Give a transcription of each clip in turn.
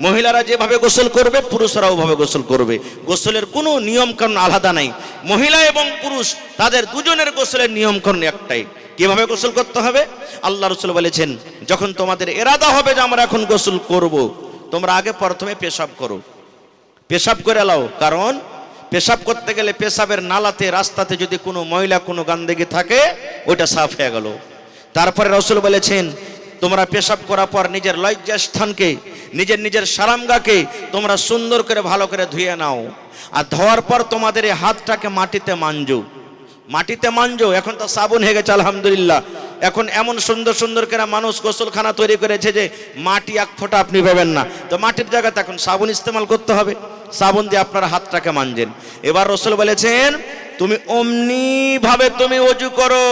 মহিলারা যেভাবে গোসল করবে পুরুষরাও ওভাবে গোসল করবে। গোসলের কোনো নিয়ম কানুন আলাদা নাই। মহিলা এবং পুরুষ তাদের দুজনের গোসলের নিয়ম কানুন একটাই। কিভাবে গোসল করতে হবে? আল্লাহ রাসূল বলেছেন, যখন তোমাদের ইরাদা হবে যে আমরা এখন গোসল করব, তোমরা আগে প্রথমে পেশাব করো, পেশাব করে নাও। কারণ পেশাব করতে গেলে পেশাবের নালাতে রাস্তাতে যদি কোনো ময়লা কোনো গন্ধগি থাকে ওইটা সাফ হয়ে গেল। তারপরে রাসূল বলেছেন, তোমরা পেশাব করার পর নিজের লজ্জাস্থানকে, নিজের সারামগাকে তোমরা সুন্দর করে ভালো করে ধুয়ে নাও। আর ধোয়ার পর তোমাদের এই হাতটাকে মাটিতে মাঞ্জো, মাটিতে মাঞ্জো। এখন তো সাবুন হয়ে গেছে আলহামদুলিল্লাহ। এখন এমন সুন্দর সুন্দর করে মানুষ গোসলখানা তৈরি করেছে যে মাটি এক ফোঁটা আপনি পাবেন না। তো মাটির জায়গাতে এখন সাবুন ইস্তেমাল করতে হবে, সাবুন দিয়ে আপনার হাতটাকে মানজেন। এবার রাসূল বলেছেন, তুমি অমনি ভাবে তুমি ওযু করো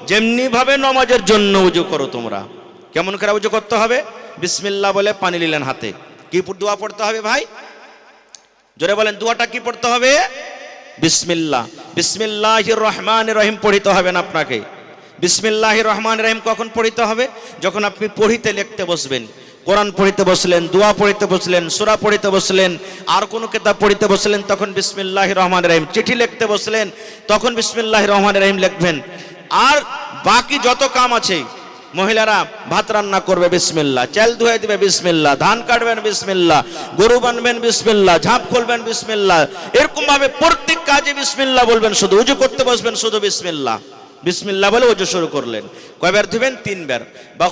যেমনি ভাবে নামাজের জন্য ওযু করো। তোমরা কেমন করে ওযু করতে হবে? বিসমিল্লাহ বলে পানি নিলেন হাতে। কি দোয়া পড়তে হবে ভাই? জোরে বলেন, দোয়াটা কি পড়তে হবে? বিসমিল্লাহ, বিসমিল্লাহির রহমানির রহিম পড়িতে হবে না আপনাকে। বিসমিল্লাহির রহমানির রহিম কখন পড়িতে হবে? যখন আপনি পড়িতে লিখতে বসবেন, কোরআন পড়িতে বসলেন, দোয়া পড়িতে বসলেন, সূরা পড়িতে বসলেন, আর কোনো কিতাব পড়িতে বসলেন, তখন বিসমিল্লাহির রহমানির রহিম। চিঠি লিখতে বসলেন, তখন বিসমিল্লাহির রহমানির রহিম লিখবেন। আর বাকি যত কাম আছে, মহিলারা ভাত রান্না করবে বিসমিল্লাহ, চাল ধুয়ে দিবে বিসমিল্লাহ, ধান কাটবেন বিসমিল্লাহ, গরু বানবেন বিসমিল্লাহ, ঝাঁপ খুলবেন বিসমিল্লাহ, এরকম ভাবে প্রত্যেক কাজে বিসমিল্লাহ বলবেন। শুধু ওযু করতে বসবেন শুধু বিসমিল্লাহ, বিসমিল্লাহ বলে ওযু শুরু করলেন। কয়বার ধুবেন? 3 বার।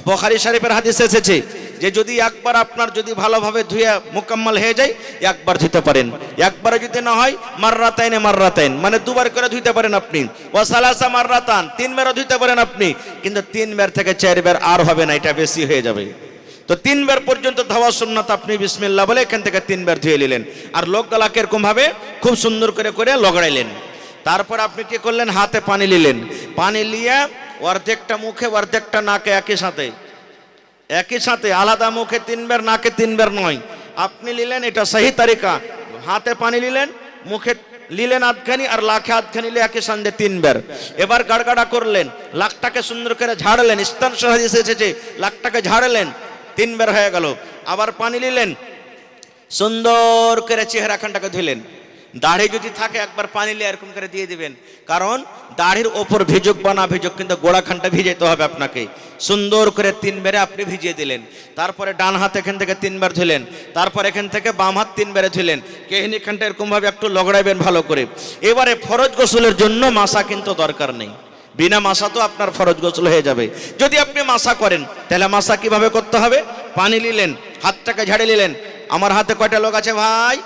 বুখারী শরীফের হাদিসে এসেছে যে যদি একবার আপনার যদি ভালোভাবে ধুয়ে মুকাম্মাল হয়ে যায় একবার ধুতে পারেন, একবারে যদি না হয় মাররাতাইনে মাররাতাইন, মানে 2 বার করে ধুতে পারেন আপনি। ওয়া সালাসা মাররাতান, 3 বারও ধুতে পারেন আপনি। কিন্তু 3 বার থেকে 4 বার আর হবে না, এটা বেশি হয়ে যাবে। তো 3 বার পর্যন্ত ধোয়া সুন্নাত। আপনি বিসমিল্লাহ বলে এখান থেকে 3 বার ধুয়ে নিলেন। আর লোক গলাকে এরকম ভাবে খুব সুন্দর করে করে লগড়াইলেন। তারপর আপনি কি করলেন? হাতে পানি নিলেন, পানি নিয়ে অর্ধেকটা মুখে অর্ধেকটা নাকে একই সাথে আলাদা মুখে 3 বার, নাকে 3 বার নয়। আপনি নিলেন, এটা সহি তরিকা। হাতে পানি নিলেন, মুখে নিলেন আধখানি, আর লাখে আধখানি নিলে একই সঙ্গে 3 বার। এবার গাড়গাড়া করলেন, লাকটাকে সুন্দর করে ঝাড়লেন। ইস্তান হাদিস এসেছে লাকটাকে ঝাড়লেন, 3 বার হয়ে গেল। আবার পানি নিলেন, সুন্দর করে চেহারাখানটাকে ধুলেন। দাড়ি যদি থাকে একবার পানি নিয়ে এরকম করে দিয়ে দিবেন, কারণ দাড়ির ওপর ভিজুক বা না ভিজুক কিন্তু গোড়াখানটা ভিজাইতে হবে আপনাকে। সুন্দর করে 3 বারে আপনি ভিজিয়ে দিলেন। তারপরে ডান হাত এখান থেকে 3 বার ধুলেন, তারপর এখান থেকে বাম হাত 3 বারে ধুলেন। কেহিনিখানটা এরকম ভাবে একটু লগড়াইবেন ভালো করে। এবারে ফরজ গোসলের জন্য মাসা কিন্তু দরকার নেই, বিনা মাসা তো আপনার ফরজ গোসল হয়ে যাবে। যদি আপনি মাসা করেন তাহলে মাসা কিভাবে করতে হবে? পানি নিলেন, হাতটাকে ঝাড়ে নিলেন। আমার হাতে কয়টা লোক আছে ভাই?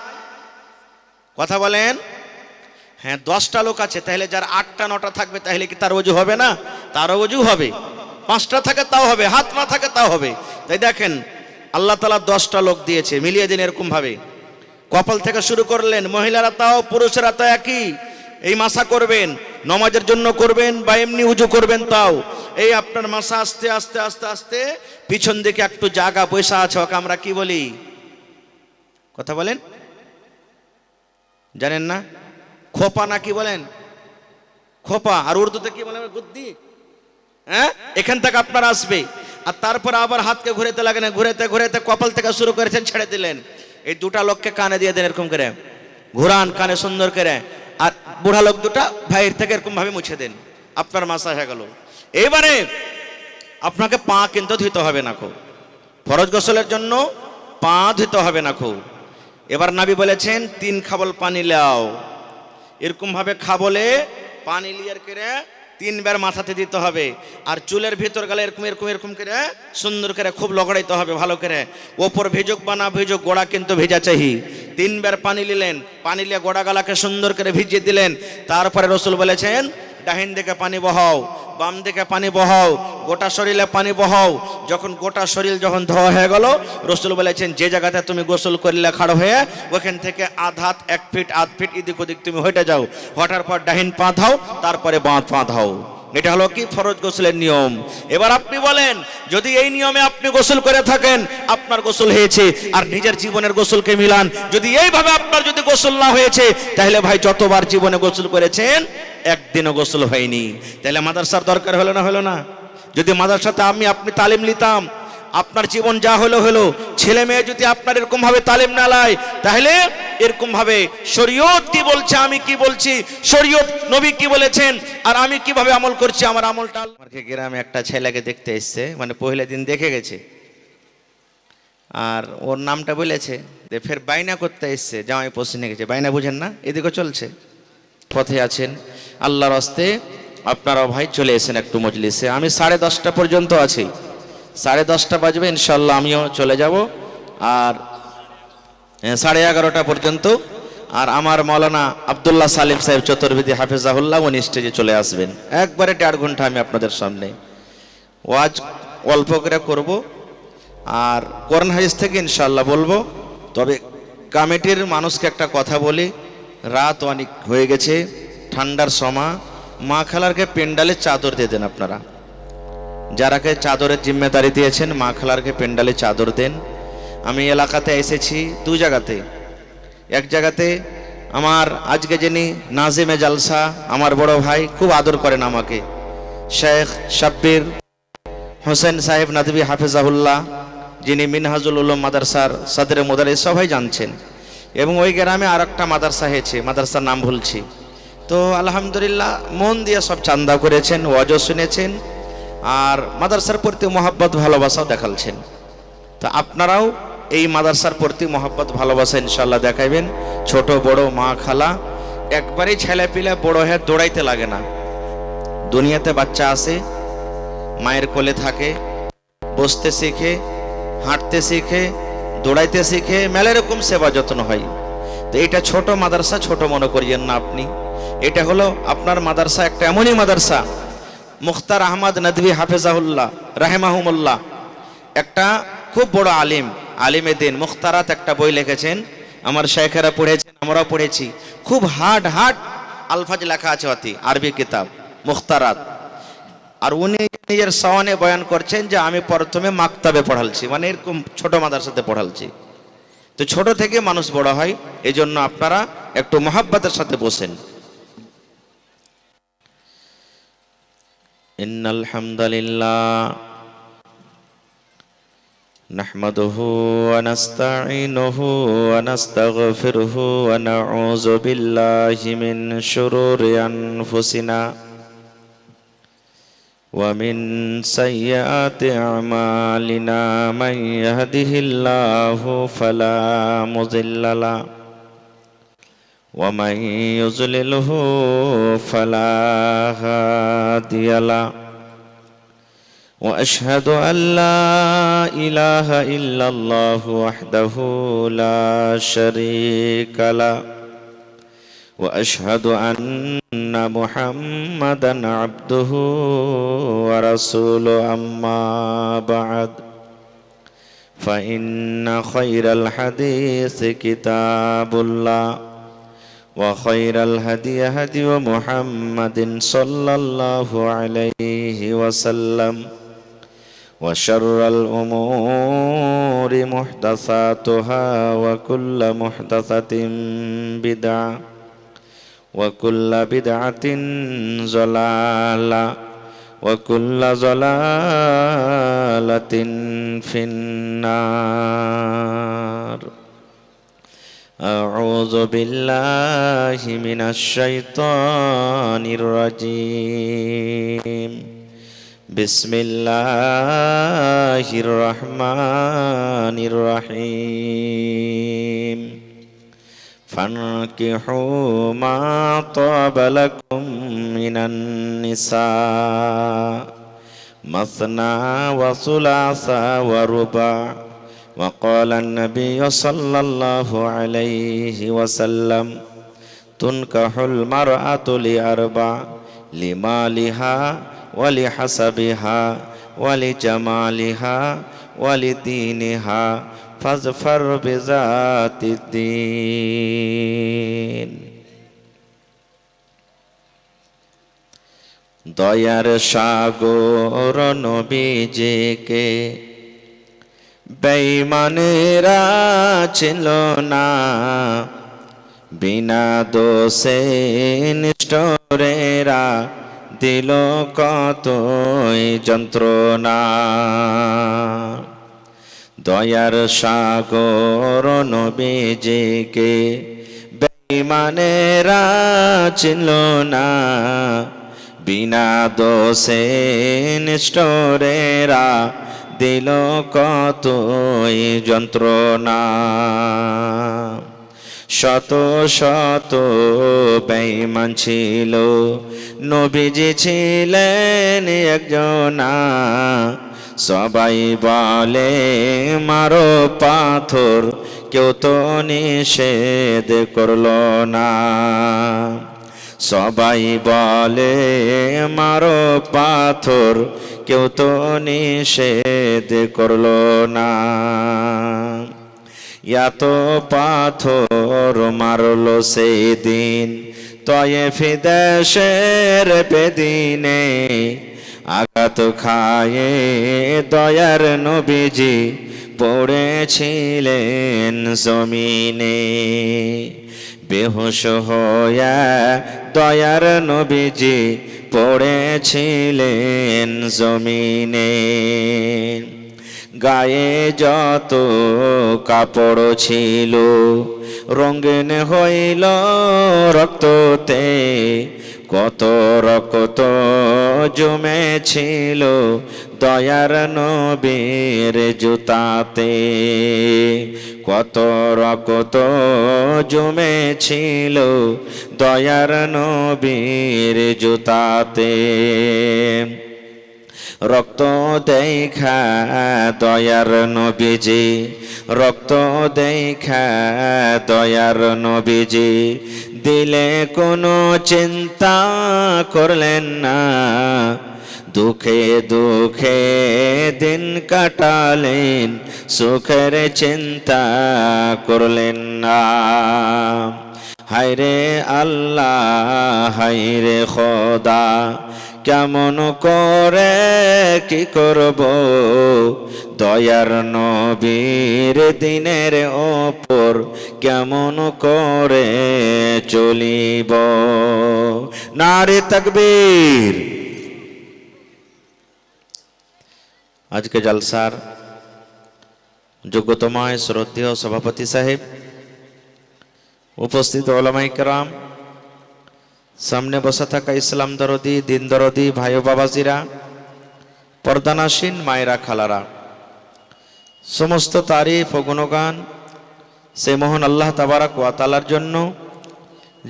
কথা বলেন। হ্যাঁ, 10টা লোক আছে। তাহলে যার 8টা 9টা থাকবে তাহলে কি তার ওযু হবে না? তারও ওযু হবে। 5টা থাকে তাও হবে, হাত না থাকে তাও হবে। তাই দেখেন আল্লাহ তাআলা 10টা লোক দিয়েছে, মিলিয়ে দিন এরকম ভাবে। কপাল থেকে শুরু করলেন, মহিলারা তাও পুরুষেরা তো একই। এই মাসা করবেন, নামাজের জন্য করবেন বা এমনি ওযু করবেন, তাও এই আপনার মাসা আস্তে আস্তে আস্তে আস্তে পিছন দিকে একটু জায়গা পয়সা আছে, ওকে আমরা কি বলি? কথা বলেন, জানেন না? খোপা না কি বলেন? খোপা। আর উর্দুতে কি বলেন? গুদ্দি। হ্যাঁ, এখান থেকে আপনার আসবে। আর তারপর আবার হাতকে ঘুরাতে লাগেন, ঘুরাতে ঘুরাতে কপাল থেকে শুরু করেছেন, ছেড়ে দিলেন। এই 2টা লোককে কানে দিয়ে দেন এরকম করে, ঘুরান কানে সুন্দর করে। আর বুড়া লোক 2টা ভাইয়ের থেকে এরকম ভাবে মুছে দেন, আপনার মাসা হয়ে গেল। এবারে আপনাকে পা কিন্তু ধুতে হবে না খুব, ফরজ গোসলের জন্য পা ধুতে হবে না খুব। এবার নবী বলেছেন 3 খাবল পানি লাও, এরকম ভাবে খাবলে পানি লিয়ার করে 3 বার মাথাতে দিতে হবে। আর চুলের ভিতর গেলে এরকম এরকম এরকম করে সুন্দর করে খুব লগড়াইতে হবে ভালো করে। ওপর ভিজুক বা না ভিজুক, গোড়া কিন্তু ভেজা চাই। 3 বার পানি নিলেন, পানি নিয়ে গোড়া গালাকে সুন্দর করে ভিজিয়ে দিলেন। তারপরে রাসূল বলেছেন ডাহিন দিকে পানি বহাও, বাম দিকে পানি বহাও, গোটা শরীরে পানি বহাও। যখন গোটা শরীর যখন ধোয়া হয়ে গেল, রাসূল বলেছেন যে জায়গাতে তুমি গোসল করলে খাড়ো হয়ে, ওখান থেকে আধ 1 ফিট আধ ফিট এদিক ওদিক তুমি হেঁটে যাও। হঠার পর ডাহিন পা ধাও, তারপরে বাঁ পা ধাও। এটা হলো কি? ফরজ গোসলের নিয়ম। এবার আপনি বলেন, যদি এই নিয়মে আপনি গোসল করে থাকেন আপনার গোসল হয়েছে। আর নিজের জীবনের গোসলকে মিলান, যদি এইভাবে আপনার যদি গোসল না হয়েছে তাহলে ভাই যতবার জীবনে গোসল করেছেন একদিনও গোসল হয়নি। তাহলে মাদ্রাসার দরকার হলো না? হলো না? যদি মাদ্রাসাতে আপনি তালিম নিতাম, আপনার জীবন যা হলো হলো, ছেলে মেয়ে যদি আপনার এরকম ভাবে তালিম না লায়, তাহলে এরকম ভাবে শরীয়ত কি বলছে, আমি কি বলছি, শরীয়ত নবী কি বলেছেন, আর আমি কিভাবে আমল করছি, আমার আমলটা। আমার গ্রামে একটা ছেলেকে দেখতে এসছে, মানে পহিলা দিন দেখে গেছে, আর ওর নামটা বলেছে, যে ফের বাইনা করতে এসছে, জামাই পছন্দ গেছে, বাইনা বুঝেন না, এদিকে চলছে, পথে আছেন, আল্লাহর হস্তে আপনারাও ভাই চলে এসেন একটু মজলিসে। আমি 10:30 পর্যন্ত আছি, 10:30 বাজবে ইনশাল্লাহ আমিও চলে যাব, আর 11:30 পর্যন্ত। আর আমার মৌলানা আব্দুল্লাহ সালিম সাহেব চতুর্বেদী হাফেজাহুল্লাহ উনি স্টেজে চলে আসবেন, একবারে 1.5 ঘন্টা আমি আপনাদের সামনে ওয়াজ অল্প করে করব, আর কোরআন হাদিস থেকে ইনশাল্লাহ বলবো। তবে কমিটির মানুষকে একটা কথা বলি, রাত অনেক হয়ে গেছে, ঠান্ডার সময়, মা খালারকে পেন্ডালে চাদর দিয়ে দেন। আপনারা যারাকে চাদরের জিম্মেদারি দিয়েছেন, মা খালারকে পেন্ডালে চাদর দেন। আমি এলাকাতে এসেছি 2 জায়গাতে, এক জায়গাতে আমার আজকে যিনি নাজিমে জালসা, আমার বড় ভাই, খুব আদর করেন আমাকে, শেখ শাব্বির হোসেন সাহেব নাদবী হাফেজাহুল্লাহ, যিনি মিনহাজুল উলুম মাদ্রাসার সদরে মুদারিস, সবাই জানছেন। এবং ওই গ্রামে আর একটা মাদ্রাসা হয়েছে, মাদ্রাসার নাম ভুলছি, তো আলহামদুলিল্লাহ মন দিয়ে সব চান্দা করেছেন, ওয়াজও শুনেছেন, আর মাদ্রাসার প্রতি মহব্বত ভালোবাসাও দেখালছেন। তো আপনারাও এই মাদ্রাসার প্রতি মহব্বত ভালোবাসা ইনশাল্লাহ দেখাইবেন। ছোট বড় মা খালা একবারই ছেলে পিলে বড় হয়ে দৌড়াইতে লাগে না। দুনিয়াতে বাচ্চা আসে, মায়ের কোলে থাকে, বসতে শিখে, হাঁটতে শিখে, দৌড়াইতে শিখে, মেলা রকম সেবা যত্ন হয়। তো এটা ছোট মাদ্রাসা, ছোট মনে করিয়েন না আপনি। এটা হলো আপনার মাদ্রাসা, একটা এমনই মাদ্রাসা, মুখতার আহমদ নদভী হাফেজাহুল্লাহ রাহেমাহুমুল্লাহ, একটা খুব বড় আলিম, আলিমে দিন, মুখতারাত একটা বই লিখেছেন, আমার শেখেরা পড়েছেন, আমরাও পড়েছি, খুব হার্ড আলফাজ লেখা আছে অতি, আরবি কিতাব মুখতারাত। আর উনি নিজের সওয়ানে বয়ান করছেন যে আমি প্রথমে মাকতাবে পড়ালছি, মানে এরকম ছোট মাদ্রাসাতে পড়ালছি। তো ছোট থেকে মানুষ বড় হয়, এই জন্য আপনারা একটু মহাব্বতের সাথে বসেন। ইন্নাল হামদালিল্লাহ নাহমাদুহু ওয়া নাস্তাঈনুহু ওয়া নাস্তাগফিরুহু ওয়া নাউযু বিল্লাহি মিন শুরুরি আনফুসিনা ওয়া মিন সাইয়্যাতি আমালিনা মান ইয়াহদিহিল্লাহু ফালা মুযিল্লা লাহু ওয়া মান ইউযলিলহু ফালা হাদিয়া লাহু ওয়া আশহাদু আল্লা ইলাহা ইল্লাল্লাহু ওয়াহদাহু লা শারীকা লাহু ওয়া আশহাদু আন্না মুহাম্মাদান আবদুহু ওয়া রাসূলুহু আম্মা বা'দ ফাইন্না খায়রাল হাদিসি কিতাবুল্লাহ ওয়া খায়রাল হাদিয়ি হাদিয়ু মুহাম্মাদিন সাল্লাল্লাহু আলাইহি ওয়াসাল্লাম ওয়া শাররাল উমুরি মুহদাসাতুহা ওয়া কুল্লু মুহদাসাতিন বিদআহ ওয়া কুল্লু বিদআতিন যালালাহ ওয়া কুল্লু যালালাতিন ফিন্নার। আউযু বিল্লাহি মিনাশ শাইতানির রাজীম। বিসমিল্লাহির রহমানির রহিম। ফানকিহু মা তাবা লাকুম মিনান নিসা মাসনা ওয়া সুলাসা ওয়া রুবা। وقال النبي صلى الله عليه وسلم تنكح المرأة لأربع: لمالها ولحسبها ولجمالها ولدينها فاظفر بذات الدين। দয়ার সাগর নবীজিকে বেঈমানেরা ছিল না, বিনা দোষে নিষ্ঠুরেরা দিল কতই যন্ত্রণা। দয়ার সাগর নবীজিকে বেঈমানেরা চিনল না, বিনা দোষে নিষ্ঠুরেরা দিল কতই যন্ত্রণা। শত শত বেঈমান ছিল, নবীজি ছিলেন একজনা। সবাই বলে মারো পাথর, কেউ তো নিষেধ করলো না। সবাই বলে মারো পাথর, কেউ তো নিষেধ করলো না। এত পাথর মারলো সেদিন তয়েফ দেশের বেদিনে। আঘাত খায়ে দয়ার নবীজি পড়েছিলেন জমিনে। বেহুশ হয়ে দয়ার নবীজি পড়েছিলেন জমিনে। গায়ে যত কাপড় ছিল রঙিন হইল রক্ততে। কত রক্ত জমেছিল দয়ার নবীর জুতাতে। কত রক্ত জমেছিল দয়ার নবীর জুতাতে। রক্ত দেখা দয়ার নবীজি, রক্ত দেখা দয়ার নবীজি দিলে কোনো চিন্তা করলেন না। দুঃখে দুঃখে দিন কাটালেন, সুখের চিন্তা করলেন না। হায়রে আল্লাহ হায়রে খোদা, কেমন করে কি করব দয়ার নবীর দিনের ওপর কেমন করে চলিব। নারে তাকবীর। আজকে জলসার যোগ্যতমায় শ্রদ্ধেয় সভাপতি সাহেব, উপস্থিত ওলামায়ে কেরাম, সামনে বসে থাকা ইসলাম দরদি দিন দরদি ভাই ও বাবাজিরা, পর্দানাসীন মায়েরা খালারা, সমস্ত তারিফ ও গুণগান সে মহান আল্লাহ তাবারাক ওয়া তাআলার জন্য,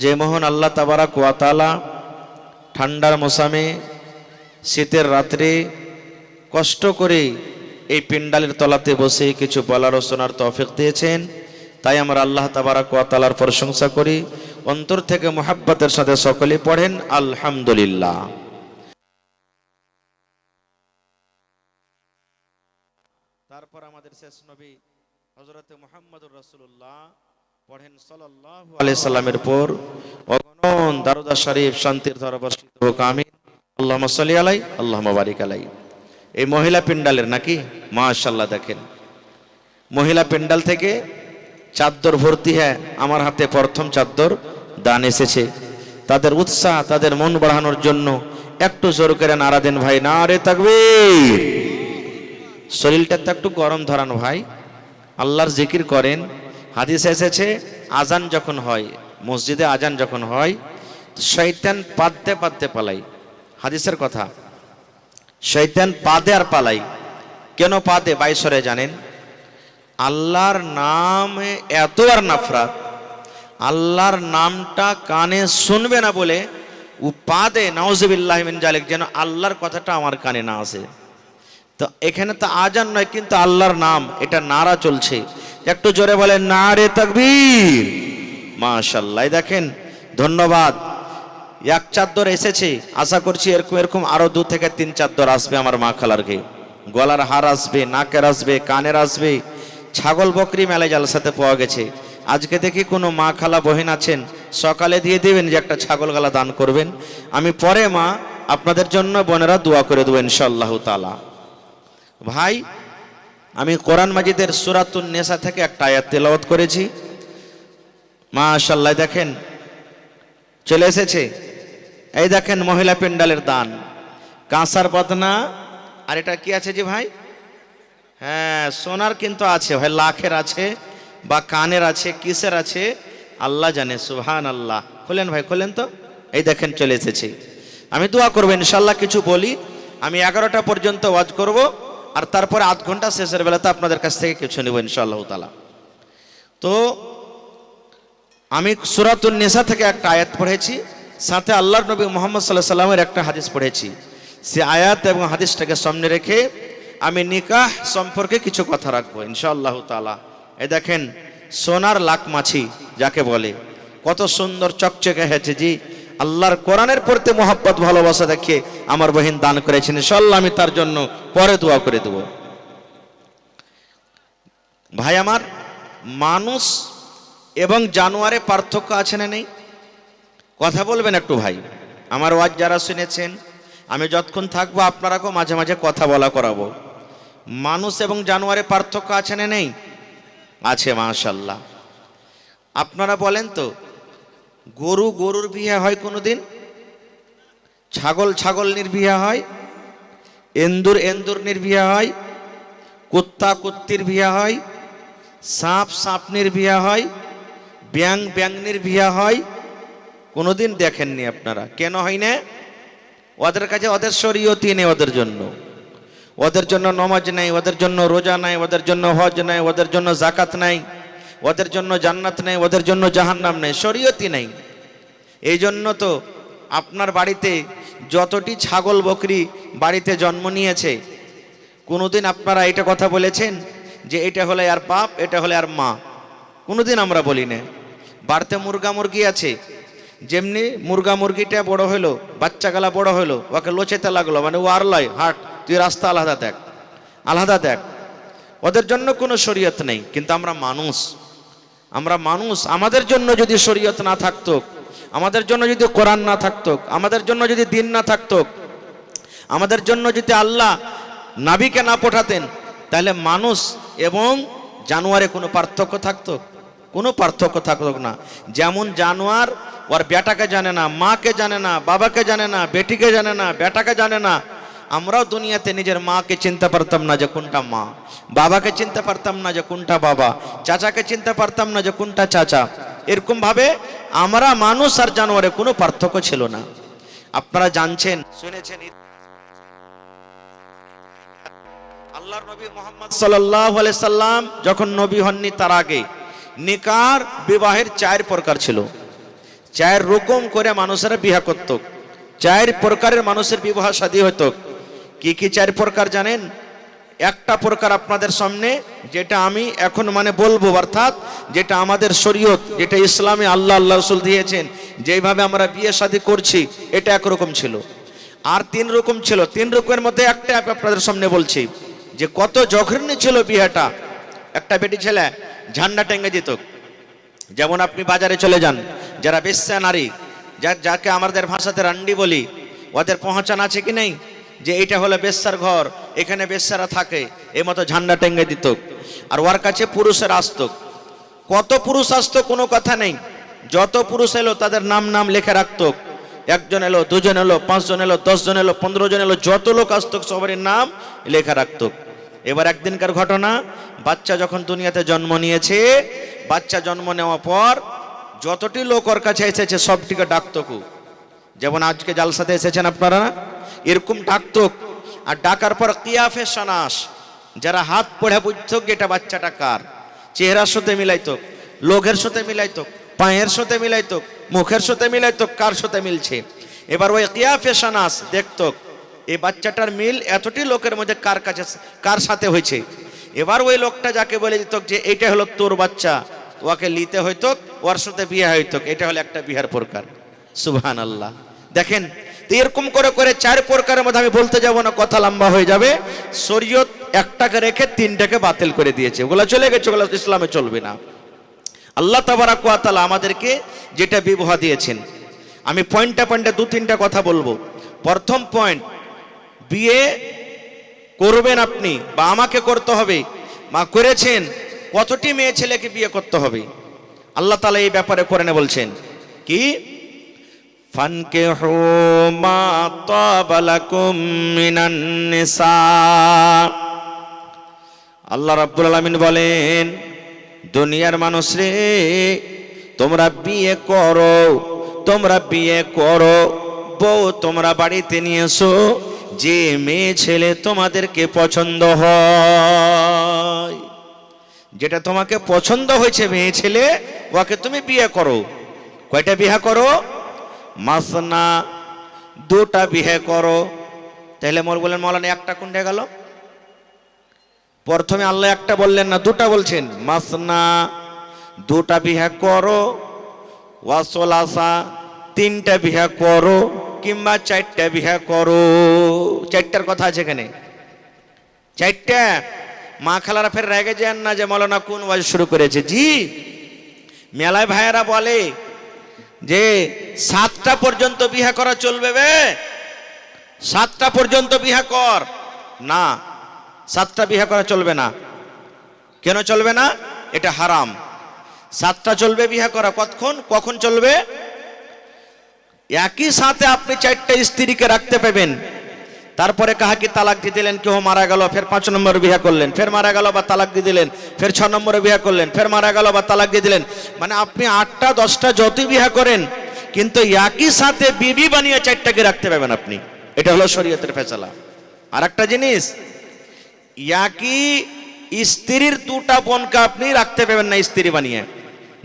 যে মহান আল্লাহ তাবারাক ওয়া তাআলা ঠান্ডার মৌসুমে শীতের রাত্রে কষ্ট করে এই পিন্ডালের তলাতে বসে কিছু বলার ও শোনার তৌফিক দিয়েছেন। তাই আমরা আল্লাহ তাবারাক ওয়া তাআলার প্রশংসা করি, অন্তর থেকে মুহাব্বতের সাথে সকলে পড়েন আলহামদুলিল্লাহ। তারপর আমাদের শেষ নবী হযরত মুহাম্মদুর রাসূলুল্লাহ পড়েন সাল্লাল্লাহু আলাইহি সাল্লামের পর অগণন দারুদ শরীফ শান্তির ধারা বর্ষিত হোক, আমিন। আল্লাহুম্মা সাল্লি আলাই আল্লাহুম্মা বারিক আলাই। এই মহিলা পিন্ডালের নাকি মাশাআল্লাহ, দেখেন মহিলা পিন্ডাল থেকে চাদর ভর্তি। হ্যাঁ, আমার হাতে প্রথম চাদর দান এসেছে। তাদের উৎসাহ, তাদের মন বাড়ানোর জন্য একটু জোর করে নারা দেন ভাই, নারে তাকবীর। শরীরটা তো একটু গরম ধরান ভাই, আল্লাহর জিকির করেন। হাদিস এসেছে আজান যখন হয়, মসজিদে আজান যখন হয়, শয়তান পাদতে পাদতে পালাই। হাদিসের কথা, শয়তান পাদে আর পালাই। কেন পাদে? বাইশরে জানেন, আল্লাহর নামে এত আর নাফরাত, আল্লাহর নামটা কানে শুনবে না বলে ও পাদে নাউজুবিল্লাহি মিন জালিক, যেন আল্লাহর কথাটা আমার কানে না আসে। তো এখানে তো আজান নয়, কিন্তু আল্লাহর নাম, এটা নারা চলছে। একটু জোরে বলেন নারে তাকবীর। মাশাআল্লাহ। দেখেন, ধন্যবাদ। এক চাদর এসেছে, আশা করছি এরকম এরকম আরো 2 থেকে 3 চাদর আসবে আমার মা খালারকে। গলার হার আসবে, নাকের আসবে, কানের আসবে। ছাগল বকরি মেলায় জালসাতে পাওয়া গেছে। আজকে দেখি কোনো মা খালা বহিন আছেন, সকালে দিয়ে দিবেন যে একটা ছাগল গলা দান করবেন। আমি পরে মা আপনাদের জন্য বোনেরা দোয়া করে দেবো ইনশাআল্লাহ তাআলা। ভাই, আমি কোরআন মাজিদের সূরাতুন নিসা থেকে একটা আয়াত তেলাওয়াত করেছি। মাশাআল্লাহ, দেখেন চলে এসেছে। এই দেখেন মহিলা পেন্ডালের দান, কাঁসার বদনা। আর এটা কি আছে জি ভাই? হ্যাঁ, সোনার কিন্তু আছে ভাই, লাখের আছে বা কানের আছে, কিসের আছে আল্লাহ জানে। সুবহান আল্লাহ। খোলেন ভাই, খোলেন তো। এই দেখেন চলে এসেছি। আমি দোয়া করবো ইনশাল্লাহ। কিছু বলি, আমি 11টা পর্যন্ত ওয়াজ করব, আর তারপরে আধ ঘন্টা শেষের বেলাতে আপনাদের কাছ থেকে কিছু নেব ইনশাআল্লাহ তাআলা। তো আমি সূরাতুন নিসা থেকে একটা আয়াত পড়েছি, সাথে আল্লাহর নবী মুহাম্মদ সাল্লাল্লাহু আলাইহি সাল্লামের একটা হাদিস পড়েছি। সে আয়াত এবং হাদিসটাকে সামনে রেখে আমি নিকাহ সম্পর্কে কিছু কথা রাখবো ইনশাআল্লাহ তাআলা। এই দেখেন সোনার লাখ মাছি যাকে বলে, কত সুন্দর চকচকে হয়েছে জি। আল্লাহর কোরআনের প্রতি মহব্বত ভালোবাসা দেখে আমার বহিন দান করেছেন, ইনশাআল্লাহ আমি তার জন্য পরে দোয়া করে দেব। ভাই আমার, মানুষ এবং জানোয়ারে পার্থক্য আছে না নেই? কথা বলবেন একটু ভাই। আমার ওয়াজ যারা শুনেছেন, আমি যতক্ষণ থাকবো আপনারাকেও মাঝে মাঝে কথা বলা করাবো। মানুষ এবং জানোয়ারে পার্থক্য আছে না নেই? আছে, মাশাআল্লাহ। আপনারা বলেন তো, গরুর বিয়ে হয় কোনোদিন? ছাগলের বিয়ে হয়? এন্দুরের বিয়ে হয়? কুত্তির বিয়ে হয়? সাপনির বিয়ে হয়? ব্যাঙের বিয়ে হয়? কোনোদিন দেখেননি আপনারা। কেন হয় না? ওদের কাছে ওদের শরীয়তই নেই, ওদের জন্য নমাজ নাই, ওদের জন্য রোজা নাই, ওদের জন্য হজ নাই, ওদের জন্য জাকাত নাই, ওদের জন্য জান্নাত নাই, ওদের জন্য জাহান্নাম নাই, শরীয়তই নাই। এই জন্য তো আপনার বাড়িতে যতটি ছাগল বকরি বাড়িতে জন্ম নিয়েছে, কোনোদিন আপনারা এটা কথা বলেছেন যে এটা হলে আর বাপ, এটা হলে আর মা? কোনোদিন আমরা বলি না। বাড়িতে মুরগি আছে, যেমনি মুরগিটা বড় হলো, বাচ্চাগুলা বড় হলো, ওকে লোচেতে লাগলো, মানে ও আর লয়, হাট তুই রাস্তা আলাদা দেখ। ওদের জন্য কোনো শরীয়ত নেই। কিন্তু আমরা মানুষ, আমাদের জন্য যদি শরীয়ত না থাকতো, আমাদের জন্য যদি কোরআন না থাকতো, আমাদের জন্য যদি দিন না থাকতো, আমাদের জন্য যদি আল্লাহ নাবিকে না পাঠাতেন, তাহলে মানুষ এবং জানোয়ারে কোনো পার্থক্য থাকতো? কোনো পার্থক্য থাকতো না। যেমন জানোয়ার ওর বেটাকে জানে না, মাকে জানে না, বাবাকে জানে না, বেটিকে জানে না, বেটাকে জানে না। আমরাও দুনিয়াতে নিজের মাকে চিনতে পারতাম না যে কোনটা মা, বাবাকে চিনতে পারতাম না যে কোনটা বাবা, চাচাকে চিনতে পারতাম না যে কোনটা চাচা। এরকম ভাবে আমরা মানুষ আর জানোয়ারে কোনো পার্থক্য ছিল না। আপনারা জানছেন, শুনেছেন, আল্লাহর নবী মুহাম্মদ সাল্লাল্লাহু আলাইহি সাল্লাম যখন নবী হননি, তার আগে নিকার বিবাহের 4 প্রকার ছিল। 4 রকম করে মানুষেরা বিবাহ করত, 4 প্রকারের মানুষের বিবাহ শাদী হতো। কি কি 4 প্রকার জানেন? একটা প্রকার আপনাদের সামনে, যেটা আমি এখন বলবো, অর্থাৎ যেটা আমাদের শরীয়ত, যেটা ইসলামে আল্লাহ রাসূল দিয়েছেন, যেভাবে আমরা বিয়ে শাদী করছি, এটা একরকম ছিল। আর 3 রকম ছিল। 3 রকমের মধ্যে একটা আপনাদের সামনে বলছি, যে কত জঘন্য ছিল বিয়েটা। একটা বেটি ছেলে ঝান্ডা টেঙ্গে দিত। যেমন আপনি বাজারে চলে যান, যারা বেশ্যা নারী, যাকে আমাদের ভাষাতে রান্ডি বলি, ওদের পহচান আছে কি নেই যে এটা হলো বেশ্যার ঘর, এখানে বেশ্যারা থাকে, এই মতো ঝান্ডা টেঙ্গে দিত। আর ওর কাছে পুরুষের আসতো। কত পুরুষ আসতো কোনো কথা নেই। যত পুরুষ এলো তাদের নাম লেখে রাখতো। 1 জন এলো, 2 জন এলো, 5 জন এলো, 10 জন এলো, 15 জন এলো, যত লোক আসতো সবারই নাম লেখা রাখতো। এবার একদিনকার ঘটনা, বাচ্চা যখন দুনিয়াতে জন্ম নিয়েছে, বাচ্চা জন্ম নেওয়ার পর যতটি লোক ওর কাছে এসেছে সবটিকে ডাকতো। যেমন আজকে জালসাতে এসেছেন আপনারা, এরকম ডাকতো। আর ডাকার পর কিয়াফে সানাস, যারা হাত পড়ে বুঝতো এটা বাচ্চাটা কার, চেহারার সাথে মিলাইতো, লোকের সাথে মিলাইতো, পায়ের সাথে মিলাইতো, মুখের সাথে মিলাইতো, কার সাথে মিলছে। এবার ওই কিয়াফে সানাস দেখতো এই বাচ্চাটার মিল এতটি লোকের মধ্যে কার সাথে হয়েছে। এবার ওই লোকটা যাকে বলে দিত যে এটা হলো তোর বাচ্চা, ওকে নিতে হইতো, ওর সাথে বিয়ে হইতো। এটা হলো একটা বিয়ের প্রকার। সুবহানাল্লাহ। দেখেন, এরকম করে করে 4 প্রকারের মধ্যে আমি বলতে যাব না, কথা লম্বা হয়ে যাবে। শরীয়ত একটাকে রেখে 3টাকে বাতিল করে দিয়েছে, ওগুলা চলে গেছে, ওগুলা ইসলামে চলবে না। আল্লাহ তাবারাক ওয়া তাআলা আমাদেরকে যেটা বিবাহ দিয়েছেন, আমি পয়েন্টে 2-3টা কথা বলবো। প্রথম পয়েন্ট, বিয়ে করবেন আপনি বা আমাকে করতে হবে, মা করেছেন, কতটি মেয়ে ছেলেকে বিয়ে করতে হবে? আল্লাহ তাআলা এই ব্যাপারে কোরআনে বলছেন কি, ফানকিহু মা তাবা লাকুম মিনান নিসা আল্লাহ রাব্বুল আলামিন বলেন, দুনিয়ার মানুষ রে, তোমরা বিয়ে করো, তোমরা বিয়ে করো, বউ তোমরা বাড়িতে নিয়ে এসো, যে মেয়ে ছেলে তোমাদেরকে পছন্দ হয়, যেটা তোমাকে পছন্দ হয়েছে মেয়ে ছেলে, ওকে তুমি বিয়ে করো। কয়টা বিয়ে করো? মাসনা, দুটা বিয়ে করো। তাহলে মোর বলেন মৌলানা একটা কোনটা গেল? প্রথমে আল্লাহ একটা বললেন না, দুটা বলছেন। মাসনা, দুটা বিয়ে করো, ওয়াসলাসা, তিনটা বিয়ে করো, কিংবা চারটা বিয়ে করো। চারটার কথা আছে এখানে, চারটা। মা খালারা ফের রেগে যান না যে মৌলানা কোন ওয়াজ শুরু করেছে। জি, মেলায় ভাইয়েরা বলে যে 7টা পর্যন্ত বিয়ে করা চলবে বে, 7টা পর্যন্ত বিয়ে কর। না, 7টা বিয়ে করা চলবে না। কেন চলবে না? এটা হারাম। 7টা চলবে বিয়ে করা। কতক্ষণ, কখন চলবে? একই সাথে আপনি 4টা স্ত্রীকে রাখতে পাবেন। তারপরে কাহাকে তালাক দিয়ে দিলেন, কেউ মারা গেল, ফের 5 নম্বর বিয়ে করলেন, ফের মারা গেল বা তালাক দিয়ে দিলেন, ফের 6 নম্বরে বিয়ে করলেন, ফের মারা গেল বা তালাক দিয়ে দিলেন। মানে আপনি 8টা 10টা যতই বিয়ে করেন, কিন্তু একই সাথে বিবি বানিয়ে 4টাকে রাখতে পাবেন আপনি। এটা হলো শরীয়তের ফয়সালা। আর একটা জিনিস, একই স্ত্রীর 2টা বোনকে আপনি রাখতে পাবেন না স্ত্রী বানিয়ে।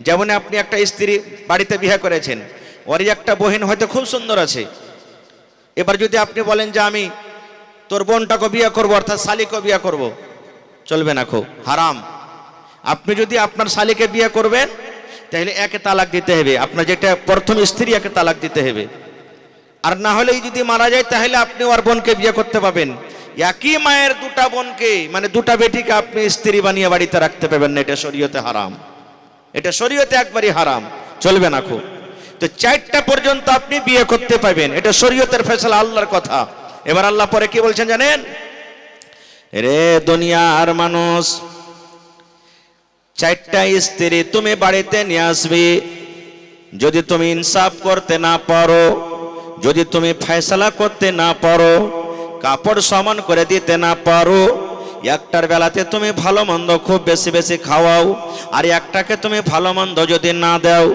যেমন আপনি একটা স্ত্রী বাড়িতে বিয়ে করেছেন, ওরই একটা বহিন হয়তো খুব সুন্দর আছে। এবার যদি আপনি বলেন যে আমি তোর বোনটাকে বিয়ে করবো, অর্থাৎ শালিকে বিয়ে করব, চলবে না, খুব হারাম। আপনি যদি আপনার শালিকে বিয়ে করবেন, তাহলে একে তালাক দিতে হবে, আপনার যেটা প্রথম স্ত্রী, একে তালাক দিতে হবে। আর না হলেই যদি মারা যায়, তাহলে আপনি ওর বোনকে বিয়ে করতে পাবেন। একই মায়ের 2টা বোনকে, মানে 2টা বেটিকে আপনি স্ত্রী বানিয়ে বাড়িতে রাখতে পাবেন না। এটা শরীয়তে হারাম, এটা শরীয়তে একবারই হারাম, চলবে না খুব। তো 4টা পর্যন্ত আপনি বিয়ে করতে পাবেন, এটা শরীয়তের ফয়সালা, আল্লাহর কথা। এবার আল্লাহ পরে কি বলছেন জানেন? রে দুনিয়ার মানুষ, 4টা স্ত্রী তুমি বাড়িতে নিয়ে আসবে, যদি তুমি ইনসাফ করতে না পারো, যদি তুমি ফয়সালা করতে না পারো, কাপড় সমান করে দিতে না পারো, একটার বেলাতে তুমি ভালো মন্দ খুব বেশি বেশি খাওয়াও, আর একটাকে তুমি ভালো মন্দ যদি না দাও,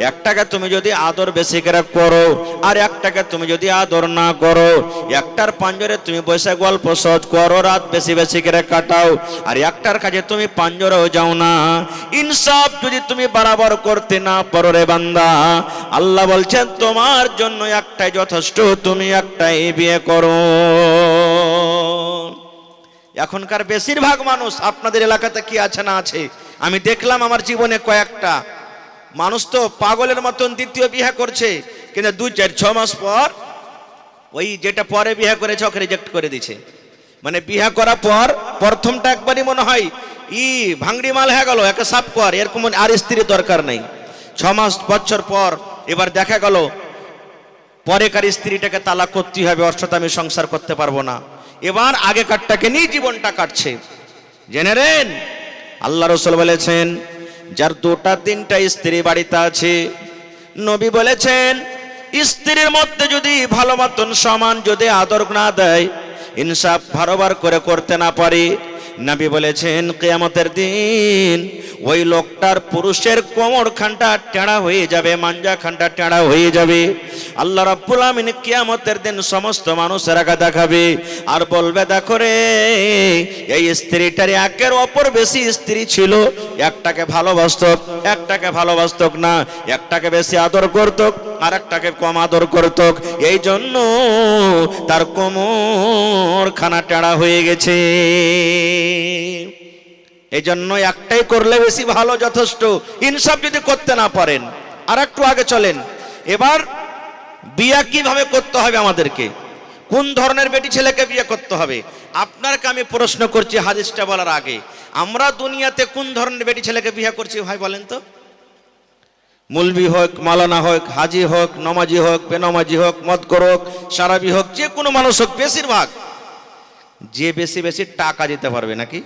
একটাকে তুমি যদি আদর বেশি করে করো, আর একটাকে তুমি যদি আদর না করো, একটার পাঞ্জরে তুমি বসে গল্প সহজ করো, রাত বেশি বেশি করে কাটাও, আর একটার কাছে তুমি পাঞ্জরেও যাও না, ইনসাফ যদি তুমি বরাবর করতে না পারো রে বান্দা, আল্লাহ বলছেন তোমার জন্য একটাই যথেষ্ট, তুমি একটাই বিয়ে করো। এখনকার বেশিরভাগ মানুষ, আপনাদের এলাকাতে কি আছে না আছে আমি দেখলাম আমার জীবনে কয়েকটা মানুষ, তো পাগলের মতন দ্বিতীয় বিয়ে করছে, কিন্তু 2-4-6 মাস পর ওই যেটা পরে বিয়ে করেছে ওকে রিজেক্ট করে দিচ্ছে। মানে বিয়ে করার পর প্রথমটা একবারই মনে হয় ভাঙড়ি মাল হয়ে গেল, একে সাফ কর, এরকম আর স্ত্রীর দরকার নেই। 6 মাস বছর পর এবার দেখা গেল পরেকার স্ত্রীটাকে তালাক করতে হবে, ওর সাথে আমি সংসার করতে পারবো না, এবার আগেকারটাকে নিয়ে জীবনটা কাটছে। জেনে নেন, আল্লাহ রাসূল বলেছেন যার 2টা-3টা স্ত্রী বাড়িতে আছে, নবী বলেছেন স্ত্রীর মধ্যে যদি ভালো মতন সমান যদি আদর না দেয়, ইনসাফ বারবার করে করতে না পারে, নবী বলেছেন কিয়ামতের দিন ওই লোকটার পুরুষের কোমর খানটা টেঁড়া হয়ে যাবে, মাঞ্জা খানটা টেঁড়া হয়ে যাবে। আল্লাহ রাব্বুল আমিন কিয়ামতের দিন সমস্ত মানুষের আগে দেখাবে আর বলবে, দেখো রে, এই স্ত্রীটার একের অপর বেশি স্ত্রী ছিল, একটাকে ভালোবাসত, একটাকে ভালোবাসত না, একটাকে বেশি আদর করত, আর একটাকে কম আদর করত, এই জন্য তার কোমর খানা টেঁড়া হয়ে গেছে। এই জন্য একটাই করলে বেশি ভালো, যথেষ্ট। ইনসাফ যদি করতে না পারেন, আর একটু আগে চলেন। এবার বিয়ে কিভাবে করতে হবে আমাদেরকে, কোন ধরনের বেটি ছেলেকে বিয়ে করতে হবে? আপনাকে আমি প্রশ্ন করছি হাদিসটা বলার আগে, আমরা দুনিয়াতে কোন ধরনের বেটি ছেলেকে বিয়ে করছি ভাই বলেন তো? মুলবি হোক, মালানা হোক, হাজি হোক, নমাজি হোক, বেনমাজি হোক, মদখোর হোক, সারাবি হোক, যে কোনো মানুষ হোক, বেশিরভাগ যে বেশি বেশি টাকা দিতে পারবে, নাকি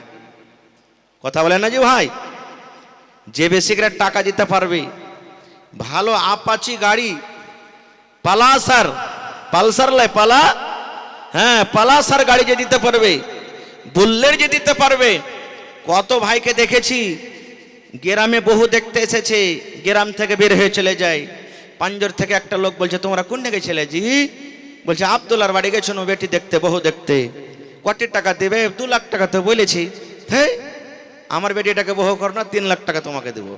কথা বলেন না যে ভাই, যে বেশি করে টাকা দিতে পারবে, ভালো আপাচি গাড়ি, পালসার, পালসার লাই পালা, হ্যাঁ পালসার গাড়ি যে দিতে পারবে, বুল্লেট যে দিতে পারবে, কত ভাইকে দেখেছি গ্রামে বহু দেখতে এসেছে, গ্রাম থেকে বের হয়ে চলে যায়। পাঞ্জর থেকে একটা লোক বলছে, তোমরা কোন দিকে ছেলে জি? বলছে আব্দুল্লাহর বাড়ি গেছো বেটি দেখতে, বহু দেখতে। কত টাকা দেবে? 2 লাখ টাকা তো বলেছি। হ্যাঁ, আমার বেটিটাকে বহু করো না, 3 লাখ টাকা তোমাকে দেবো।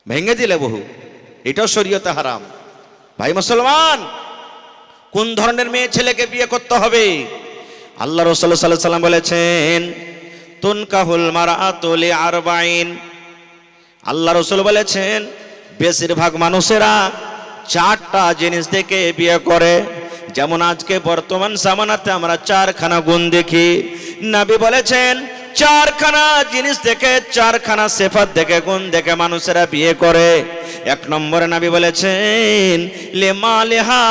ভেঙে দিলে বহু, এটাও শরীয়তে হারাম। ভাই মুসলমান, কোন ধরনের মেয়ে ছেলেকে বিয়ে করতে হবে? আল্লাহ রাসূল সাল্লাল্লাহু আলাইহি ওয়াসাল্লাম বলেছেন, তুনকাহুল মারআতু লিআরবাইন। আল্লাহ রাসূল বলেছেন, বেশিরভাগ মানুষেরা 4টা জিনিস দেখে বিয়ে করে। যেমন আজকে বর্তমান জামানাতে আমরা 4খানা গুণ দেখি। নবী বলেছেন 4খানা জিনিস দেখে, 4খানা সিফাত দেখে, গুণ দেখে মানুষেরা বিয়ে করে। 1 নম্বরে নবী বলেছেন লিমালিহা,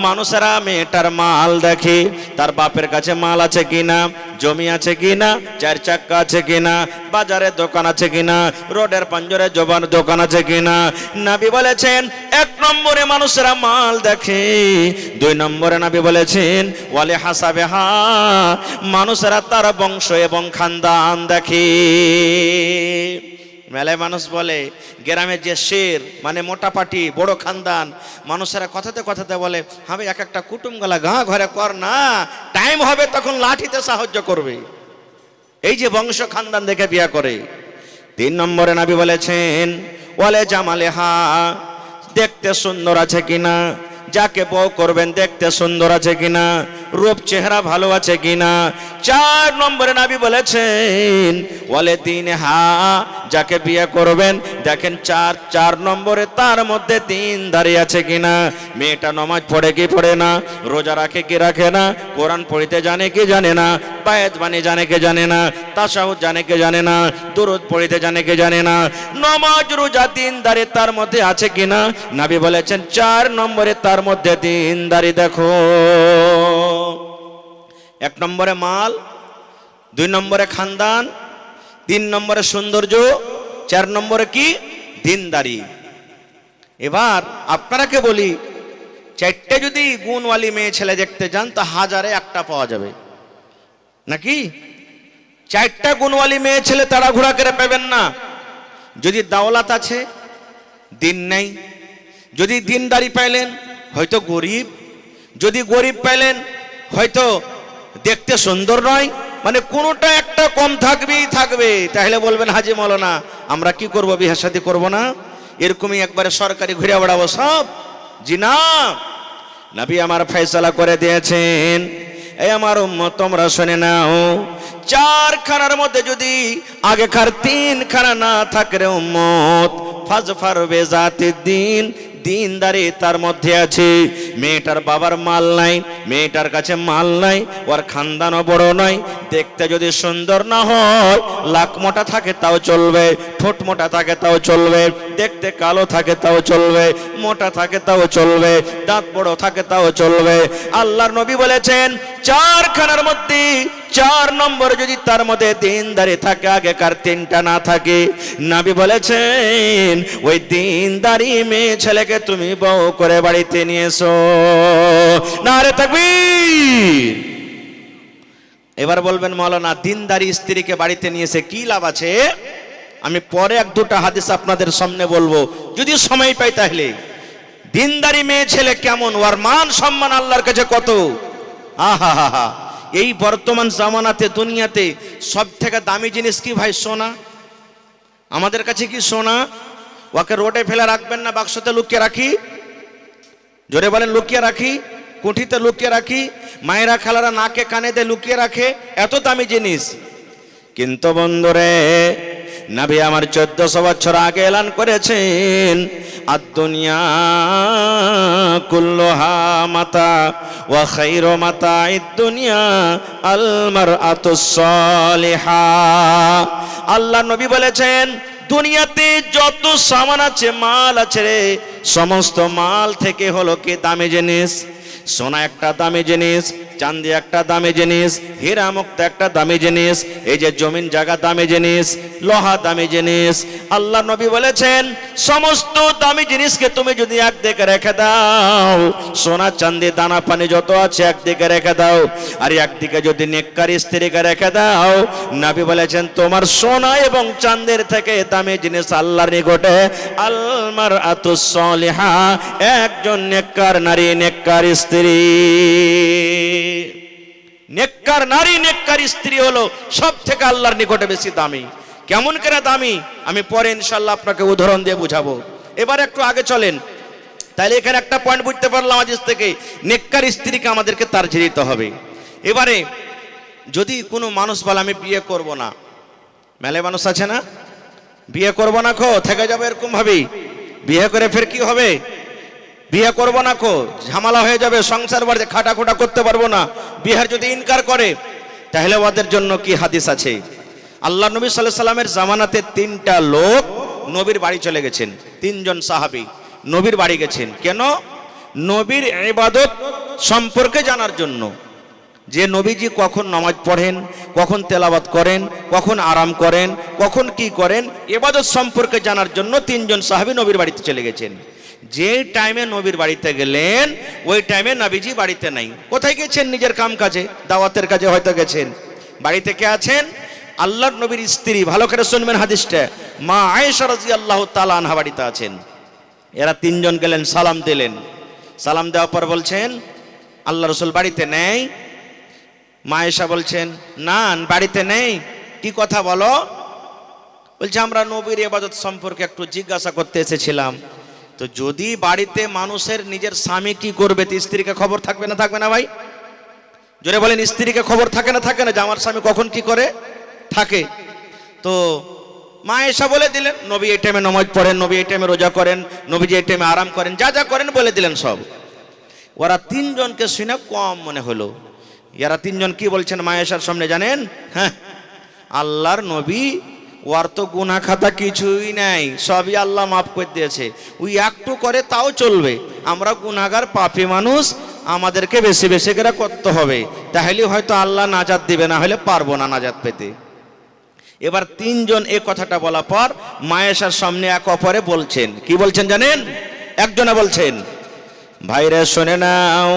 মানুষেরা মেয়েটার মাল দেখে, তার বাপের কাছে মাল আছে কিনা, জমি আছে কিনা, 4 চাক্কা আছে কিনা, বাজারে দোকান আছে কিনা, রোডের পাঞ্জরে জবান দোকান আছে কিনা। নবী বলেছেন 1 নম্বরে মানুষেরা মাল দেখে। 2 নম্বরে নবী বলেছেন ওয়ালি হাসাবেহা, মানুষেরা তার বংশ এবং খানদান দেখে। মেলায় মানুষ বলে গ্রামের যে শের মানে মোটা পাটি বড় খানদান, মানুষেরা কথাতে কথাতে বলে হবে এক একটা কুটুম গলা গাঁ ঘরে কর না, টাইম হবে তখন লাঠিতে সাহায্য করবে। এই যে বংশ খানদান দেখে বিয়া করে। 3 নম্বরে নবী বলেছেন ওয়ালে জামালেহা, দেখতে সুন্দর আছে কিনা, যাকে বউ করবেন দেখতে সুন্দর আছে কিনা, রূপ চেহারা ভালো আছে কিনা। 4 নম্বরে নবী বলেছেন ওয়ালে দিনহা, যাকে বিয়ে করবেন দেখেন 4 নম্বরে তার মধ্যে দিনদারি আছে কিনা। মেয়েটা নামাজ পড়ে কি পড়ে না, রোজা রাখে কি রাখে না, কোরআন পড়িতে জানে কি জানে না, বায়াত বাণী জানে কি জানে না, তাশাহুদ জানে কি জানে না, দুরূদ পড়িতে জানে কি জানে না, নামাজ রোজা দিনদারি তার মধ্যে আছে কিনা। নবী বলেছেন 4 নম্বরে তার মধ্যে দিনদারি দেখো। 1 নম্বরে মাল, 2 নম্বরে খানদান, 3 নম্বরে সৌন্দর্য, 4 নম্বরে কি দিনদারি। এবার আপনারাকে বলি, 4টে যদি গুণওয়ালি মেয়ে ছেলে দেখতে যান তা 1000-এ 1টা পাওয়া যাবে নাকি? 4টা গুণওয়ালি মেয়ে ছেলে তাড়াহুড়া করে পাবেন না। যদি দাওলাত আছে, দিন নেই। যদি দিনদারি পাইলেন হয়তো গরিব, যদি গরিব পাইলেন হয়তো দেখতে সুন্দর নয়, মানে কোনোটা একটা কম থাকবেই থাকবে। তাহলে বলবেন হাজি মাওলানা আমরা কি করব, বিয়ে শাদী করব না, এরকমই একবারে সরকারি ঘুরে বেড়াবো সব? জি না, নবী আমার ফয়সালা করে দিয়েছেন। এই আমার উম্মত তোমরা শুনে নাও, 4খানার মধ্যে যদি আগেকার 3খানা না থাকে রে উম্মত, ফাজফার বেজাতিদ দিন, দিনদারি তার মধ্যে আছে। মেয়েটার বাবার মাল নাই, মেয়েটার কাছে মাল নাই, ওর খানদানও বড় নয়, দেখতে যদি সুন্দর না হয়, লাক মোটা থাকে তাও চলবে, ঠোঁট মোটা থাকে তাও চলবে, দেখতে কালো থাকে তাও চলবে, মোটা থাকে তাও চলবে, দাঁত বড় থাকে তাও চলবে। আল্লাহর নবী বলেছেন 4খানার মধ্যে 4 নম্বর যদি তার মধ্যে দিনদারি থাকে, আগেকার 3টা না থাকে, নবী বলেছেন ওই দিনদারি মেয়ে ছেলেকে তুমি বউ করে বাড়িতে নিয়ে এসো। নারে তাকবীর। এবার বলবেন মাওলানা দিনদারি স্ত্রীকে বাড়িতে নিয়ে এসে কি লাভ আছে? আমি পরে 1-2টা হাদিস আপনাদের সামনে বলবো যদি সময় পাই। তাহলে দিনদারি মেয়ে ছেলে কেমন, ওর মান সম্মান আল্লাহর কাছে কত। আহা হা হা, এই বর্তমান জামানাতে দুনিয়াতে সব থেকে দামি জিনিস কি ভাই? সোনা। আমাদের কাছে কি সোনা? ওকে রোডে ফেলে রাখবেন না, বাক্সতে লুকিয়ে রাখি? জোরে বলেন লুকিয়ে রাখি, কুঠিতে লুকিয়ে রাখি, মায়েরা খালারা নাকে কানে দিয়ে লুকিয়ে রাখে, এত দামি জিনিস। কিন্তু বন্ধুরে নবী আমার 1400 বছর আগে এলান করেছেন আদ-দুনিয়া কুল্লুহা মাতা ওয়া খায়রু মাতা'id দুনিয়া আল মারআতুস সালিহা। আল্লাহ নবী বলেছেন দুনিয়াতে যত সামান আছে, মাল আছে রে, সমস্ত মাল থেকে হলো কি দামি জিনিস। সোনা একটা দামি জিনিস, চাঁদি একটা দামি জিনিস, হীরা মুক্ত একটা দামি জিনিস, এই যে জমিন জায়গা দামি জিনিস, লোহা দামি জিনিস। আল্লাহ নবী বলেছেন সমস্ত দামি জিনিসকে তুমি যদি একদিকে রেখে দাও, সোনা চাঁদি দানা পানি যত আছে একদিকে রেখে দাও, আর একদিকে যদি নেককার স্ত্রীকে রেখে দাও, নবী বলেছেন তোমার সোনা এবং চাঁদের থেকে দামি জিনিস আল্লাহর নিকটে আলমার আতুস সলিহা, একজন নেককার নারী নেককার স্ত্রী। নেককার নারী নেককার স্ত্রী হলো সব থেকে আল্লাহর নিকটে বেশি দামি। কেমন করে দামি আমি পরে ইনশাআল্লাহ আপনাকে উদাহরণ দিয়ে বুঝাবো। এবার একটু আগে চলেন। তাহলে এখানে একটা পয়েন্ট বুঝতে পারলাম হাদিস থেকে, নেককার স্ত্রীকে আমাদেরকে তারজিহ দিতে হবে। এবারে যদি কোনো মানুষ বলে আমি বিয়ে করব না, মেলে মানুষ আছে না, বিয়ে করব না খো থেকে যাবে এরকম ভাবেই, বিয়ে করে ফের কি হবে, বিয়ে করব না খো ঝামেলা হয়ে যাবে, সংসার বাড়িতে খাটাখোটা করতে পারবো না, বিয়ের যদি ইনকার করে, তাহলে ওদের জন্য কি হাদিস আছে? আল্লাহ নবী সাল্লাল্লাহু আলাইহি সাল্লামের জামানাতে 3টা লোক নবীর বাড়ি চলে গেছেন, 3জন সাহাবী নবীর বাড়ি গেছেন। কেন? নবীর ইবাদত সম্পর্কে জানার জন্য, যে নবীজি কখন নামাজ পড়েন, কখন তেলাওয়াত করেন, কখন আরাম করেন, কখন কি করেন, ইবাদত সম্পর্কে জানার জন্য 3জন সাহাবী নবীর বাড়িতে চলে গেছেন। যে টাইমে নবীর বাড়িতে গেলেন ওই টাইমে নবীজি বাড়িতে নাই। কোথায় গেছেন? নিজের কাম কাজে, দাওয়াতের কাজে হয়তো গেছেন। বাড়িতে কে আছেন? আল্লাহর নবীর স্ত্রী, ভালো করে শুনবেন হাদিসটা, মা আয়েশা রাদিয়াল্লাহু তাআলা আনহা বাড়িতে আছেন। এরা 3জন গেলেন, সালাম দিলেন। সালাম দেওয়ার পর বলছেন আল্লাহ রাসূল বাড়িতে নেই। মা আয়েশা বলছেন না বাড়িতে নেই, কি কথা বলো? বলছে আমরা নবীর ইবাদত সম্পর্কে একটু জিজ্ঞাসা করতে এসেছিলাম। তো যদি বাড়িতে মানুষের নিজের স্বামী কি করবে, তো স্ত্রীকে খবর থাকবে না, থাকবে না ভাই? জোরে বলেন, স্ত্রীকে খবর থাকে না, থাকে না যে আমার স্বামী কখন কি করে? থাকে। তো মা আয়েশা বলে দিলেন নবী এই টাইমে নামাজ পড়েন, নবী এই টাইমে রোজা করেন, নবী যে এই টাইমে আরাম করেন, যা যা করেন বলে দিলেন সব। ওরা 3জনকে শুনে কম মনে হলো। এরা 3জন কি বলছেন মা আয়েশার সামনে জানেন? হ্যাঁ, আল্লাহর নবী ওর তো গুনাহ খাতা কিছুই নাই, সবই আল্লাহ মাফ করে দিয়েছে, ওই একটু করে তাও চলবে, আমরা গুনাহগার পাপী মানুষ, আমাদেরকে বেশি বেশি করে করতে হবে, তাহলে হয়তো আল্লাহ নাজাত দিবে, না হলে পারবো না নাজাত পেতে। এবার 3জন এই কথাটা বলার পর মা আয়েশার সামনে এক অপরে বলছেন, কি বলছেন জানেন? একজনে বলছেন ভাইরে শুনে নাও,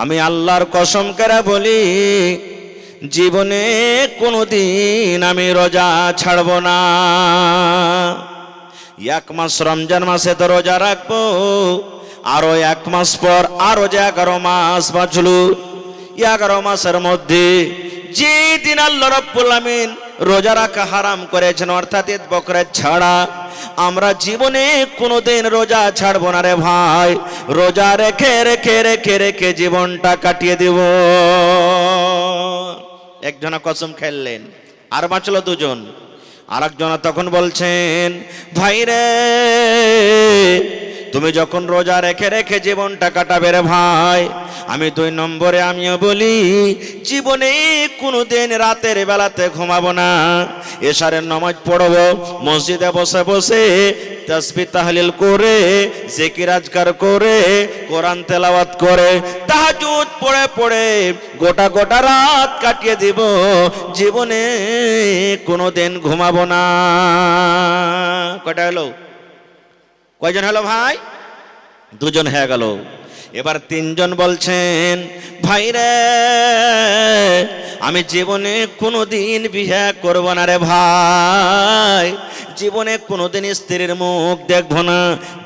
আমি আল্লাহর কসম করে বলি জীবনে কোনোদিন আমি রোজা ছাড়ব না। 1 মাস রমজান মাসে তো রোজা রাখবো, আরো 1 মাস পর আরো যে 11 মাস বাঁচলো, 11 মাসের মধ্যে যে দিন আল্লাহ রাব্বুল আমিন রোজা রাখা হারাম করেছেন, অর্থাৎ ঈদ বকরীদ ছাড়া, আমরা জীবনে কোনোদিন রোজা ছাড়বো না রে ভাই। রোজা রেখে রেখে রেখে রেখে জীবনটা কাটিয়ে দেব। একজনা কসম খেললেন, আর বাঁচলো 2জন। আর একজনা তখন বলছেন ভাই রে, তুমি যখন রোজা রেখে রেখে জীবনটা কাটাবে রে ভাই, আমি 2 নম্বরে আমিও বলি জীবনে কোনোদিন রাতের বেলাতে ঘুমাবো না, এশারের নামাজ পড়বো, মসজিদে বসে বসে তাসবিহ তাহলিল করে, জিকির আজকার করে, কোরআন তেলাওয়াত করে, তাহাজ্জুদ পড়ে পড়ে গোটা গোটা রাত কাটিয়ে দিব, জীবনে কোনোদিন ঘুমাবো না। কয়টা হলো? কয়জন হলো ভাই? 2জন হয়ে গেল। এবার 3জন বলছেন ভাই রে, আমি জীবনে কোনোদিন বিয়ে করব না রে ভাই, জীবনে কোনোদিন স্ত্রীর মুখ দেখব না,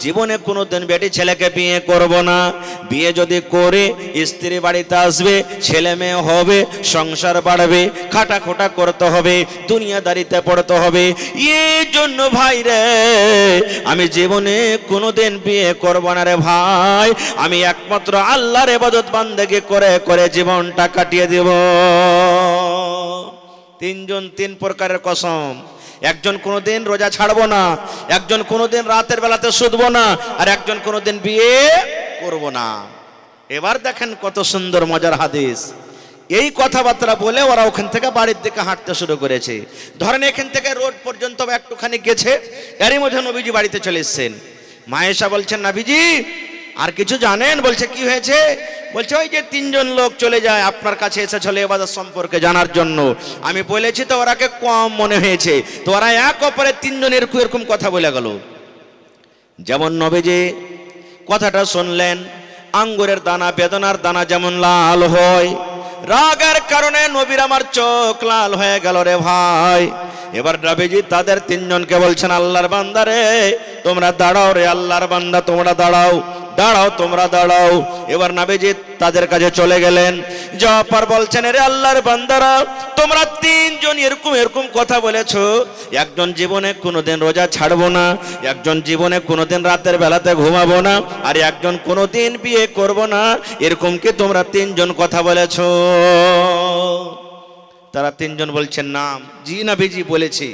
জীবনে কোনোদিন বেটি ছেলেকে বিয়ে করব না, বিয়ে যদি করে স্ত্রী বাড়িতে আসবে, ছেলে মেয়ে হবে, সংসার বাড়বে, খাটাখোটা করতে হবে, দুনিয়াদারিতে পড়তে হবে, এই জন্য ভাই রে আমি জীবনে কোনোদিন বিয়ে করব না রে ভাই, আমি একমাত্র আল্লাহর ইবাদত বান্দেগি করে করে জীবনটা কাটিয়ে দেব। 3জন 3 প্রকারের কসম। একজন কোনোদিন রোজা ছাড়বো না, একজন কোনোদিন রাতের বেলাতে শুধবো না, আর একজন কোনোদিন বিয়ে করব না। এবার দেখেন কত সুন্দর মজার হাদিস। এই কথাবার্তা বলে ওরা ওখান থেকে বাড়ির দিকে হাঁটতে শুরু করেছে। ধরেন এখান থেকে রোড পর্যন্ত একটুখানি গেছে, এরই মধ্যে নবীজি বাড়িতে চলে এসেছেন। মা আয়েশা বলছেন নবীজি আর কিছু জানেন? বলছে কি হয়েছে? বলছে ওই যে তিনজন লোক চলে যায় আপনার কাছে এসে চলে ইবাদত সম্পর্কে জানার জন্য, আমি বলেছি তো ওরাকে কম মনে হয়েছে, তো ওরা এক অপরে তিনজন এরকম কথা বলে গেল। যেমন নবীজি কথাটা শুনলেন, আঙ্গুরের দানা বেদনার দানা যেমন লাল হয়, রাগের কারণে নবীর আমার চোখ লাল হয়ে গেল রে ভাই। এবার নবীজি তাদের তিনজনকে বলছেন, আল্লাহর বান্দা রে তোমরা দাঁড়াও, রে আল্লাহর বান্দা তোমরা দাঁড়াও, দাঁড়াও তোমরা দাঁড়াও। এবার নবীজি তাদের কাছে চলে গেলেন, যাওয়ার পর বলছেন, রে আল্লাহর বান্দারা তোমরা তিনজন এরকম কথা বলেছো, একজন জীবনে কোনোদিন রোজা ছাড়বো না, একজন জীবনে কোনোদিন রাতের বেলাতে ঘুমাবো না, আর একজন কোনোদিন বিয়ে করব না, এরকম কি তোমরা তিনজন কথা বলেছো? তারা তিনজন বলছেন নাম, জি নবীজি বলেছি।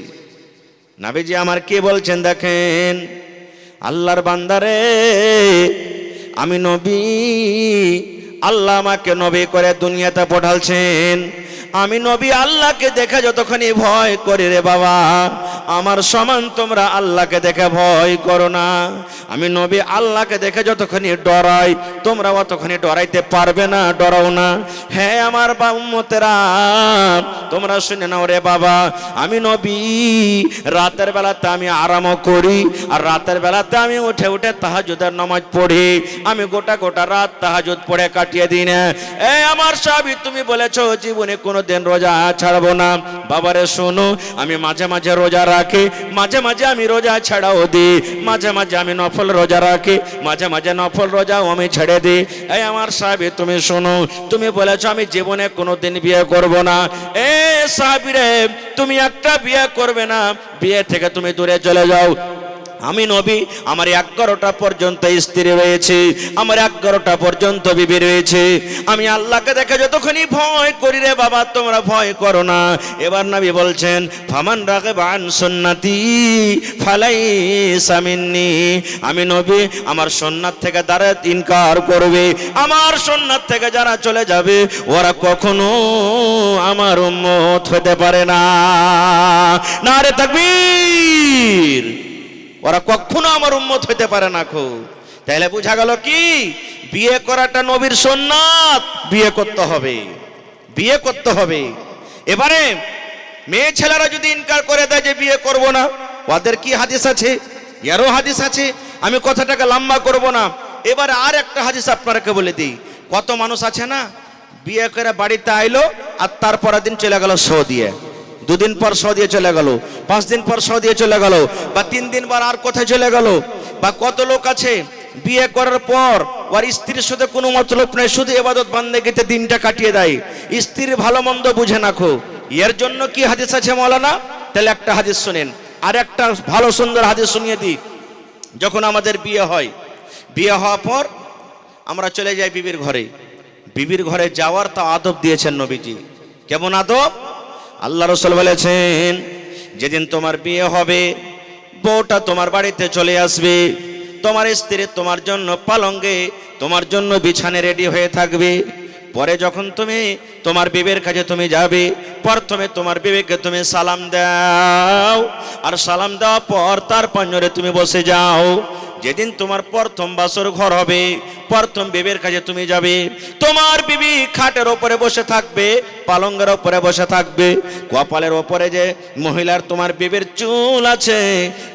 নবীজি আমার কে বলছেন দেখেন, আল্লাহর বান্দারে আমি নবী, আল্লাহ আমাকে নবী করে দুনিয়াতে পাঠালছেন, আমি নবী আল্লাহকে দেখে যতক্ষণই ভয় করি রে বাবা, আমার সমান তোমরা আল্লাহকে দেখে ভয় করো না। আমি নবী আল্লাহকে দেখে যতক্ষণই ডরাই, তোমরা অতক্ষণই ডরাইতে পারবে না, ডরাও না। হ্যাঁ আমার উম্মতেরা তোমরা শুনে নাও রে বাবা, আমি নবী রাতের বেলাতে আমি আরামও করি, আর রাতের বেলাতে আমি উঠে উঠে তাহাজ্জুদের নামাজ পড়ি, আমি গোটা রাত তাহাজ্জুদ পড়ে কাটিয়ে দিই না। এই আমার সাহাবী তুমি বলেছো জীবনে কোনো দিন রোজা ছাড়বো না, বাবারে শোনো আমি মাঝে মাঝে রোজা রাখি, মাঝে মাঝে আমি রোজা ছাড়াও দিই, মাঝে মাঝে আমি নফল রোজা রাখি, মাঝে মাঝে নফল রোজাও আমি ছেড়ে দিই। এই আমার সাহাবী তুমি শোনো, তুমি বলেছো আমি জীবনে কোনোদিন বিয়ে করব না। এ সাহাবী রে তুমি একটা বিয়ে করবে না, বিয়ে থেকে তুমি দূরে চলে যাও। আমি নবী আমার 11টা পর্যন্ত স্ত্রী রয়েছে, আমার 11টা পর্যন্ত বিবি রয়েছে, আমি আল্লাহকে দেখে যতক্ষণই ভয় করি রে বাবা তোমরা ভয় করো না। এবার নবী বলছেন, ফামান রাগিবা আন সুন্নতি ফালাইসা মিন্নি, আমি নবী আমার সুন্নাত থেকে যারা ইনকার করবে, আমার সুন্নাত থেকে যারা চলে যাবে, ওরা কখনো আমার উম্মত হতে পারে না। নারে তাকবীর, ওরা কখনো আমার উম্মত হতে পারে না। তাহলে বোঝা গেল কি, বিয়ে করাটা নবীর সুন্নাত, বিয়ে করতে হবে, বিয়ে করতে হবে। এবারে মেয়ে ছেলেরা যদি ইনকার করে দেয় যে বিয়ে করব না, ওদের কি হাদিস আছে? এরও হাদিস আছে, আমি কথাটাকে লম্বা করব না। এবারে আর একটা হাদিস আপনাকে বলে দিই, কত মানুষ আছে না বিয়ে করে বাড়িতে আইলো আর তারপরের দিন চলে গেল সৌদিয়ে, 2 দিন পর সৌদিয়ে চলে গেল, 5 দিন পর সৌদিয়ে চলে গেল, বা 3 দিন পর আর কোথায় চলে গেল। বা কত লোক আছে বিয়ে করার পর ওর স্ত্রীর সাথে কোনো মতলব নেই, শুধু ইবাদত বান্দেগিতে দিনটা কাটিয়ে দেয়, স্ত্রীর ভালো মন্দ বুঝে না। এর জন্য কি হাদিস আছে মাওলানা? তাহলে একটা হাদিস শুনেন, আর একটা ভালো সুন্দর হাদিস শুনিয়ে দিই। যখন আমাদের বিয়ে হয়, বিয়ে হওয়ার পর আমরা চলে যাই বিবির ঘরে, বিবির ঘরে যাওয়ার তা আদব দিয়েছেন নবীজি। কেমন আদব? আল্লাহ রাসূল বলেছেন, যেদিন তোমার বিয়ে হবে বউটা তোমার বাড়িতে চলে আসবে, তোমার স্ত্রী তোমার জন্য পালঙ্গে তোমার জন্য বিছানে রেডি হয়ে থাকবে। পরে যখন তুমি তোমার বিবির কাছে তুমি যাবে, প্রথমে তোমার বিবিকে তুমি সালাম দাও, আর সালাম দেওয়ার পর তার পাঞ্জরে তুমি বসে যাও। যেদিন তোমার প্রথম বাসর ঘর হবে, প্রথম বিবির কাছে তুমি যাবে, তোমার বিবি খাটের ওপরে বসে থাকবে, পালঙ্গের ওপরে বসে থাকবে, কপালের ওপরে যে মহিলার তোমার বিবির চুল আছে,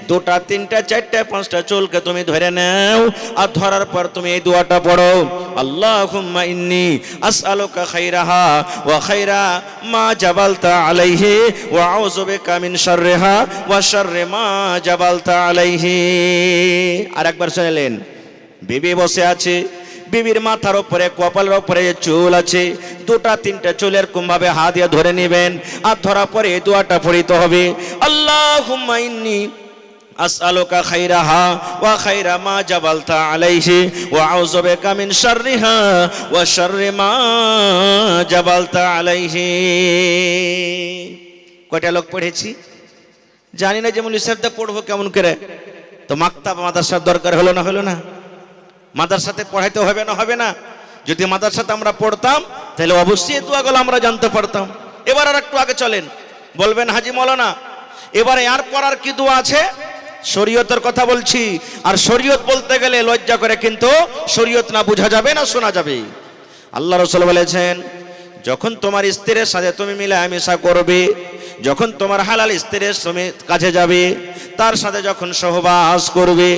2টা 3টা 4টা 5টা চুলকে তুমি ধরে নাও, আর ধরার পর তুমি এই দোয়াটা পড়ো, আল্লাহুম্মা ইন্নী আসআলুকা খাইরাহা ওয়া খাইরা মা জাবালতা আলাইহি ওয়া আউযু বিকা মিন শাররিহা ওয়া শাররি মা জাবালতা আলাইহি। আর একবার শুনলেন, বিবি বসে আছে, বিবির মাথার উপরে কপালের উপরে চুল আছে, 2টা 3টা চুল এরকম ভাবে হাত দিয়ে ধরে নেবেন, আর ধরার পরে এই দোয়াটা পড়িতে হবে, আল্লাহুম্মা ইন্নী আসআলুকা খাইরাহা ওয়া খাইরা মা জাবালতা আলাইহি ওয়া আউযু বিকা মিন শাররিহা ওয়া শাররি মা জাবালতা আলাইহি। কয়টা লোক পড়েছি জানি না, যে মৌলভী সাহেবটা পড়বো কেমন করে, তো মাকতাব মাদ্রাসার দরকার হলো না? মাদ্রাসাতে পড়াইতে হবে না? হবে না? যদি মাদ্রাসাতে আমরা পড়তাম তাহলে অবশ্যই এই দোয়াগুলো আমরা জানতে পারতাম। এবার আর একটু আগে চলেন, বলবেন হাজি মৌলানা এবারে আর পড়ার কি দোয়া আছে? শরীয়তের কথা বলছি। আর শরীয়ত বলতে গেলে লজ্জা করে, কিন্তু শরীয়ত না বোঝা যাবে না শোনা যাবে। আল্লাহ রাসূল বলেছেন, যখন তোমার স্ত্রীর সাথে তুমি মিলামেশা করবে, যখন তোমার হালাল স্ত্রীর কাছে যাবে, তার সাথে যখন সহবাস করবে,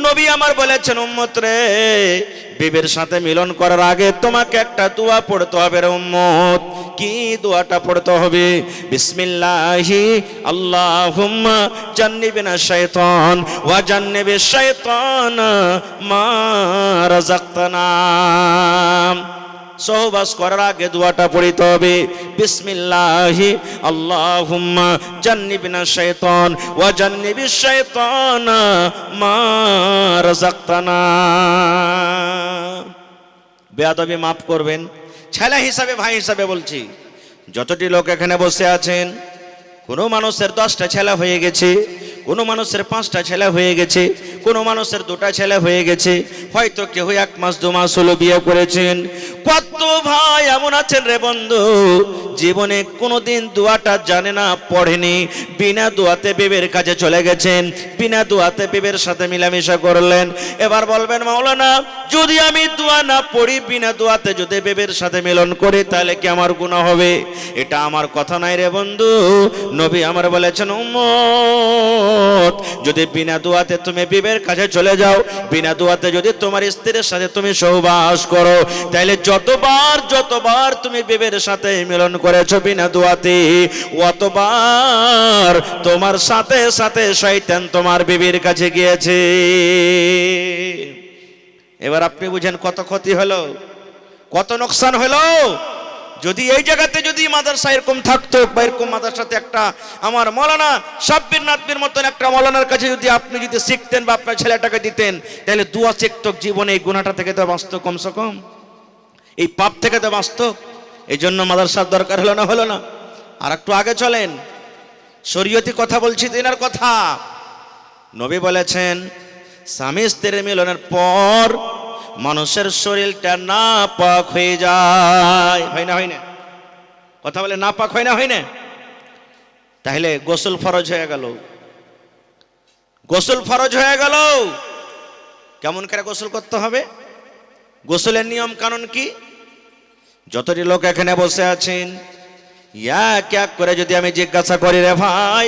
নবী আমার বলেছেন, উম্মত রে, বিবির সাথে মিলন করার আগে তোমাকে একটা দোয়া পড়তে হবে রে উম্মত। কি দোয়াটা পড়তে হবে? বিসমিল্লাহি আল্লাহুম্মা জান্নিবিনা শাইতান ওয়া জান্নিবিশ শাইতান মা রাযাকতানা। সহবাস করার আগে দোয়াটা পড়তে হবে, বিসমিল্লাহি আল্লাহুম্মা জান্নিবিনা শাইতান ওয়া জান্নিবিশ শাইতান মা রাযাকতানা। বেয়াদবি মাফ করবেন, ছেলে হিসাবে, ভাই হিসাবে বলছি। যতটি লোক এখানে বসে আছেন, কোনো মানুষের 10টা ছেলে হয়ে গেছে, কোনো মানুষের 5টা ছেলে হয়ে গেছে, কোনো মানুষের 2টা ছেলে হয়ে গেছে, হয়তো কেউ 1 মাস 2 মাস হলো বিয়ে করেছেন। কত ভাই এমন আছেন রে বন্ধু, জীবনে কোনোদিন দোয়াটা জানে না, পড়েনি, বিনা দোয়াতে বিবির কাছে চলে গেছেন, বিনা দোয়াতে বিবির সাথে মিলামেশা করলেন। এবার বলবেন, মাওলানা যদি আমি দোয়া না পড়ি, বিনা দোয়াতে যদি বিবির সাথে মিলন করি, তাহলে কি আমার গুনাহ হবে? এটা আমার কথা নাই রে বন্ধু। নবী আমার বলেছেন, উম্মত, যদি বিনা দোয়াতে তুমি বিবির কাছে চলে যাও, বিনা দোয়াতে যদি তোমার স্ত্রীর সাথে তুমি সহবাস করো, তাহলে যতবার তুমি বিবির সাথে মিলন করেছো বিনা দোয়াতে, অতবার তোমার সাথে সাথে শয়তান তোমার বিবির কাছে গিয়েছে। এবার আপনি বুঝেন কত ক্ষতি হলো, কত নোকসান হলো। যদি এই জায়গাতে যদি মাদ্রাসা এরকম থাকতো, বা এরকম মাদ্রাসাতে একটা আমার মৌলানা সাব্বির নাদবির মতন একটা মৌলানার কাছে যদি আপনি যদি শিখতেন বা আপনার ছেলেটাকে দিতেন, তাহলে দোয়া শিখত, জীবনে এই গুনাহটা থেকে তো বাঁচত, কমসে কম এই পাপ থেকে তো বাঁচত। এই জন্য মাদ্রাসার দরকার হলো না। আর একটু আগে চলেন, শরীয়তি কথা বলছি, দিনের কথা। নবী বলেছেন, স্বামী স্ত্রীর মিলনের পর মানুষের শরীরটা নাপাক হয়ে যায়। হয় না? কথা বলে নাপাক হয় না? তাহলে গোসল ফরজ হয়ে গেল, গোসল ফরজ হয়ে গেল। কেমন করে গোসল করতে হবে? গোসলের নিয়ম কানুন কি? যতটি লোক এখানে বসে আছেন, এক এক করে যদি আমি জিজ্ঞাসা করি রে ভাই,